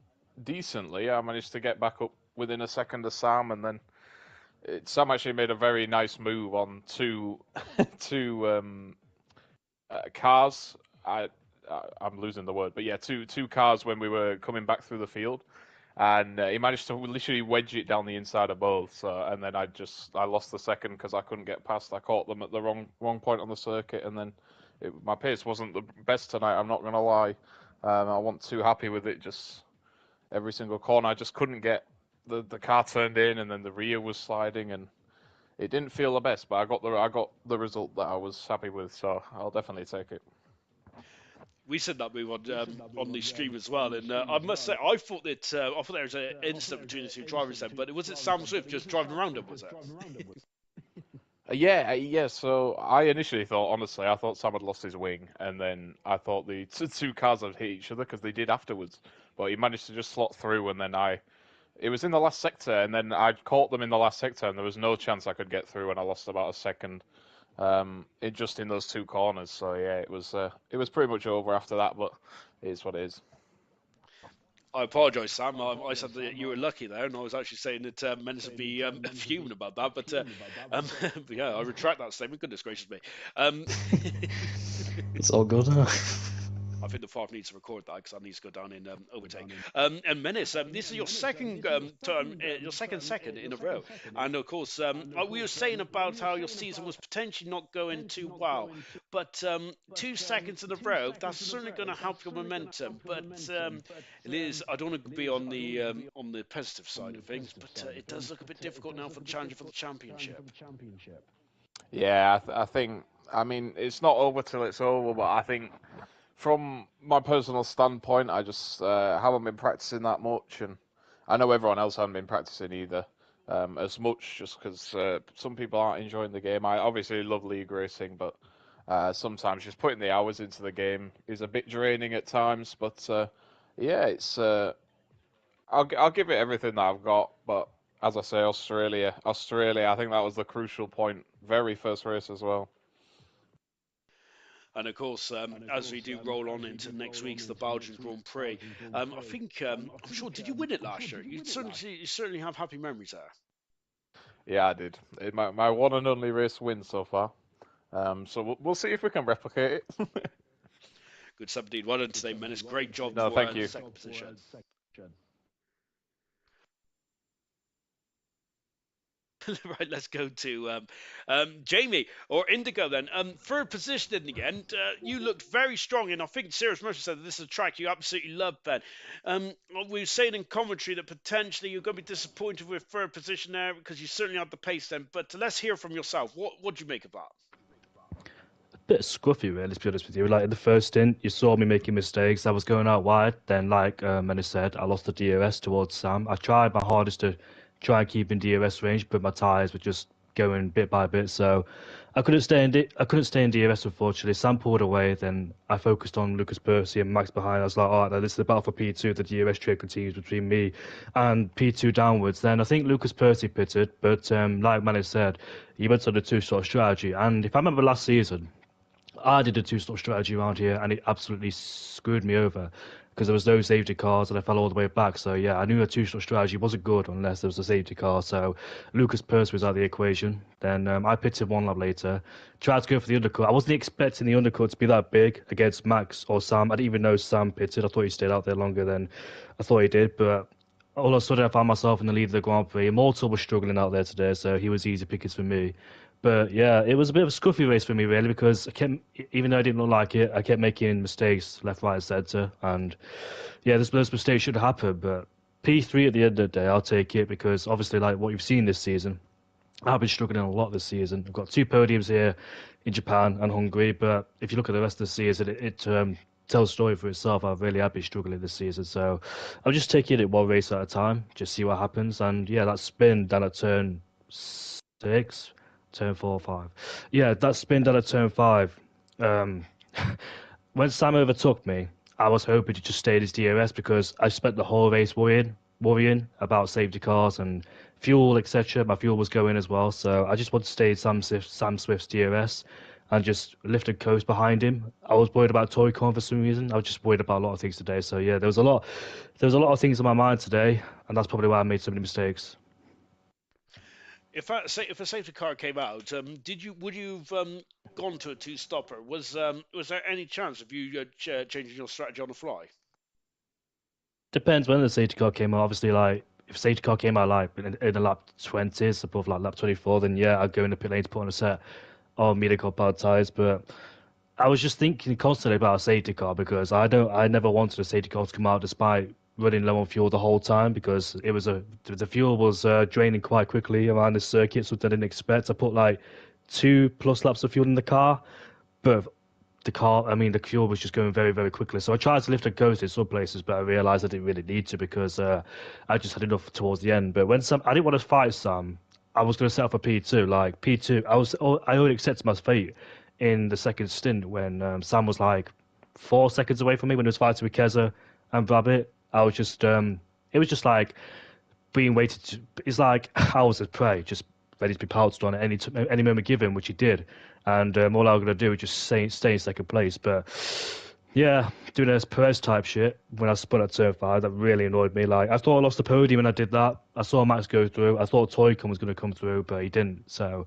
decently. I managed to get back up within a second of Sam, and then Sam actually made a very nice move on two cars. I'm losing the word, but yeah, two cars when we were coming back through the field, and he managed to literally wedge it down the inside of both. So, and then I lost the second because I couldn't get past. I caught them at the wrong point on the circuit, and then my pace wasn't the best tonight. I'm not gonna lie. I wasn't too happy with it. Just every single corner, I just couldn't get the car turned in, and then the rear was sliding, and it didn't feel the best. But I got the result that I was happy with, so I'll definitely take it. We said that move on the stream as well, and I must say I thought there was an incident between the two drivers then, but was it Sam Swift just driving around him? Was it? Yeah. So I initially thought, honestly, I thought Sam had lost his wing, and then I thought the two cars had hit each other because they did afterwards. But he managed to just slot through, and then it was in the last sector, and then I caught them in the last sector, and there was no chance I could get through, and I lost about a second. It just in those two corners. So yeah, it was pretty much over after that, but it is what it is. I apologise, Sam. I said that you were lucky there, and I was actually saying that Menace would be fuming about that. But yeah, I retract that statement. Goodness gracious me. It's all good. I think the FARF needs to record that because I need to go down in overtake. And Menace, this is your second time, your second in a row. And of course, like we were saying about how your season was potentially not going too well, but 2 seconds in a row, that's certainly going to help your momentum. But it is. I don't want to be on the positive side of things, but it does look a bit difficult now for the challenger for the championship. Yeah, I think. I mean, it's not over till it's over, but I think from my personal standpoint, I just haven't been practicing that much, and I know everyone else hasn't been practicing either as much, just because some people aren't enjoying the game. I obviously love league racing, but sometimes just putting the hours into the game is a bit draining at times. But yeah, it's I'll give it everything that I've got, but as I say, Australia, I think that was the crucial point. Very first race as well. And of course, as we do roll on into next week's the Belgian Grand Prix, I think I'm sure. Did you win it last year? You certainly have happy memories there. Yeah, I did. My one and only race win so far. So we'll see if we can replicate it. Good stuff indeed. Well done today, Menace. Great job No, for thank you. second position. Right, let's go to Jamie or Indigo then. Third position in the end. You looked very strong, and I think Serious Motion said that this is a track you absolutely love, Ben. We were saying in commentary that potentially you're going to be disappointed with third position there because you certainly had the pace then. But let's hear from yourself. What do you make of that? Bit scruffy, really, to be honest with you. Like in the first stint, you saw me making mistakes. I was going out wide. Then, like Manny said, I lost the DRS towards Sam. I tried my hardest to try and keep in DRS range, but my tyres were just going bit by bit. So I couldn't stay in DRS, unfortunately. Sam pulled away. Then I focused on Lucas Percy and Max behind. I was like, all right, this is the battle for P2. The DRS trade continues between me and P2 downwards. Then I think Lucas Percy pitted, but like Manny said, he went on a two-sort strategy. And if I remember last season, I did a two-stop strategy around here, and it absolutely screwed me over because there was no safety cars, and I fell all the way back. So yeah, I knew a two-stop strategy wasn't good unless there was a safety car. So Lucas Purse was out of the equation. Then I pitted one lap later, tried to go for the undercut. I wasn't expecting the undercut to be that big against Max or Sam. I didn't even know Sam pitted. I thought he stayed out there longer than I thought he did, but all of a sudden I found myself in the lead of the Grand Prix. Mortal was struggling out there today, so he was easy pickings for me. But yeah, it was a bit of a scuffy race for me, really, because even though I didn't look like it, I kept making mistakes left, right, and centre. And yeah, those mistakes should happen. But P3 at the end of the day, I'll take it because obviously, like what you've seen this season, I've been struggling a lot this season. I've got 2 podiums here in Japan and Hungary. But if you look at the rest of the season, tell the story for itself. I really have been struggling this season, so I'm just taking it one race at a time, just see what happens. And yeah, that spin down at turn 6, turn 4, 5. Yeah, that spin down at turn 5. Um, when Sam overtook me, I was hoping to just stay at his DRS because I spent the whole race worrying about safety cars and fuel, etc. My fuel was going as well, so I just wanted to stay at Sam Swift's DRS and just lift and coast behind him. I was worried about Toycon for some reason. I was just worried about a lot of things today. So yeah, there was a lot of things on my mind today, and that's probably why I made so many mistakes. If if a safety car came out, would you've gone to a two stopper? Was there any chance of you changing your strategy on the fly? Depends when the safety car came out. Obviously, like if safety car came out like in the lap 20s, above like lap 24, then yeah, I'd go in the pit lane to put on a set of medical powered tires. But I was just thinking constantly about a safety car because I never wanted a safety car to come out despite running low on fuel the whole time because the fuel was draining quite quickly around the circuit, something I didn't expect. I put like 2+ laps of fuel in the car, but the fuel was just going very, very quickly. So I tried to lift and coast in some places, but I realized I didn't really need to because I just had enough towards the end. But I didn't want to fight Sam. I was going to set up a P2. Like P2, I already accepted my fate in the second stint when Sam was like 4 seconds away from me when he was fighting with Keza and Rabbit. It was just like being waited to, it's like I was a prey, just ready to be pounced on at any moment given, which he did. And all I was going to do was just stay in second place. But yeah, doing this Perez type shit when I spun at turn 5, that really annoyed me. Like, I thought I lost the podium when I did that. I saw Max go through. I thought Toycon was going to come through, but he didn't. So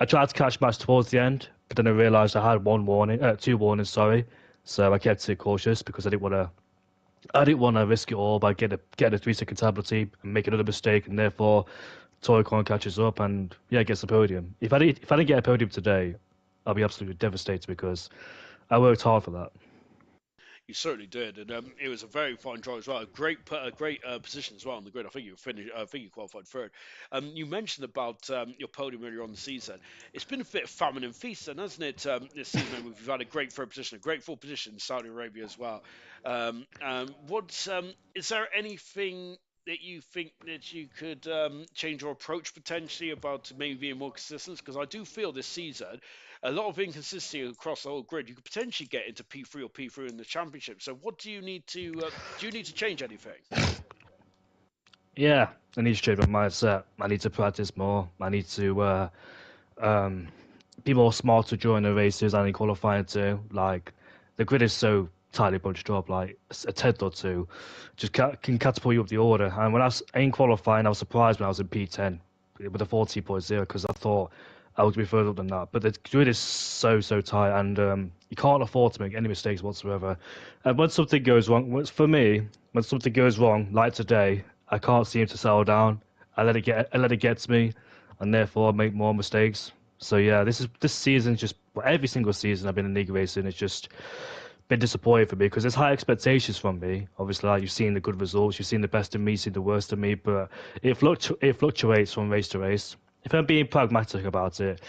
I tried to catch Max towards the end, but then I realised I had two warnings, sorry. So I kept it cautious because I didn't want to risk it all by getting a 3 second penalty and make another mistake, and therefore Toycon catches up and yeah gets the podium. If I didn't get a podium today, I'll be absolutely devastated because I worked hard for that. You certainly did, and it was a very fine drive as well. A great position as well on the grid. I think you finished. I think you qualified third. You mentioned about your podium earlier on the season. It's been a bit of famine and feast, then, hasn't it? This season, we've had a great third position, a great fourth position in Saudi Arabia as well. Is there anything that you think that you could change your approach potentially about maybe being more consistent? Because I do feel this season a lot of inconsistency across the whole grid. You could potentially get into P3 or P3 in the championship. So what do you need to do? You need to change anything? Yeah, I need to change my mindset. I need to practice more. I need to um, be more smarter during the races and in qualifying too. Like the grid is so tightly bunched up, like a tenth or two just can catapult you up the order. And when I was in qualifying, I was surprised when I was in P10 with a 40.0 because I thought I would be further up than that. But the grid is so tight, and you can't afford to make any mistakes whatsoever. And when something goes wrong, for me, when something goes wrong, like today, I can't seem to settle down. I let it get to me, and therefore I make more mistakes. So yeah, this season just every single season I've been in league racing, it's just been disappointing for me because there's high expectations from me. Obviously, like you've seen the good results, you've seen the best of me, seen the worst of me, but it fluctuates from race to race. If I'm being pragmatic about it,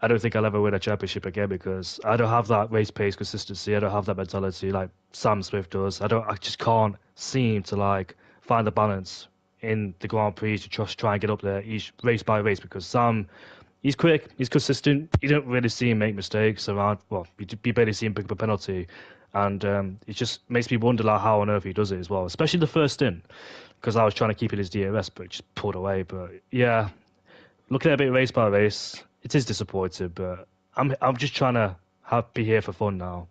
I don't think I'll ever win a championship again because I don't have that race pace consistency. I don't have that mentality like Sam Swift does. I just can't seem to like find the balance in the Grand Prix to just try and get up there each race by race because Sam, he's quick, he's consistent. You don't really see him make mistakes around. Well, you barely see him pick up a penalty, and it just makes me wonder like how on earth he does it as well, especially the first stint because I was trying to keep it his DRS, but it just pulled away. But yeah, looking at it race by race, it is disappointing, but I'm just trying to be here for fun now.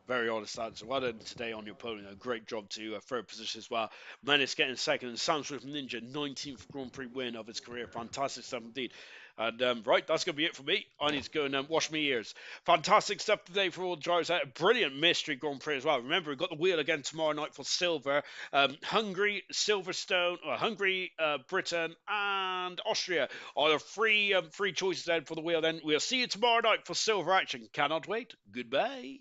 Very honest answer. Well done today on your podium. A great job to third position as well. Menace getting second, and Sam Swift Ninja 19th Grand Prix win of his career. Fantastic stuff indeed. And right, that's going to be it for me. I need to go and wash my ears. Fantastic stuff today for all the drivers out. Brilliant mystery Grand Prix as well. Remember, we've got the wheel again tomorrow night for silver. Hungary, Silverstone, or Hungary, Britain, and Austria are the three choices then for the wheel. Then we'll see you tomorrow night for silver action. Cannot wait. Goodbye.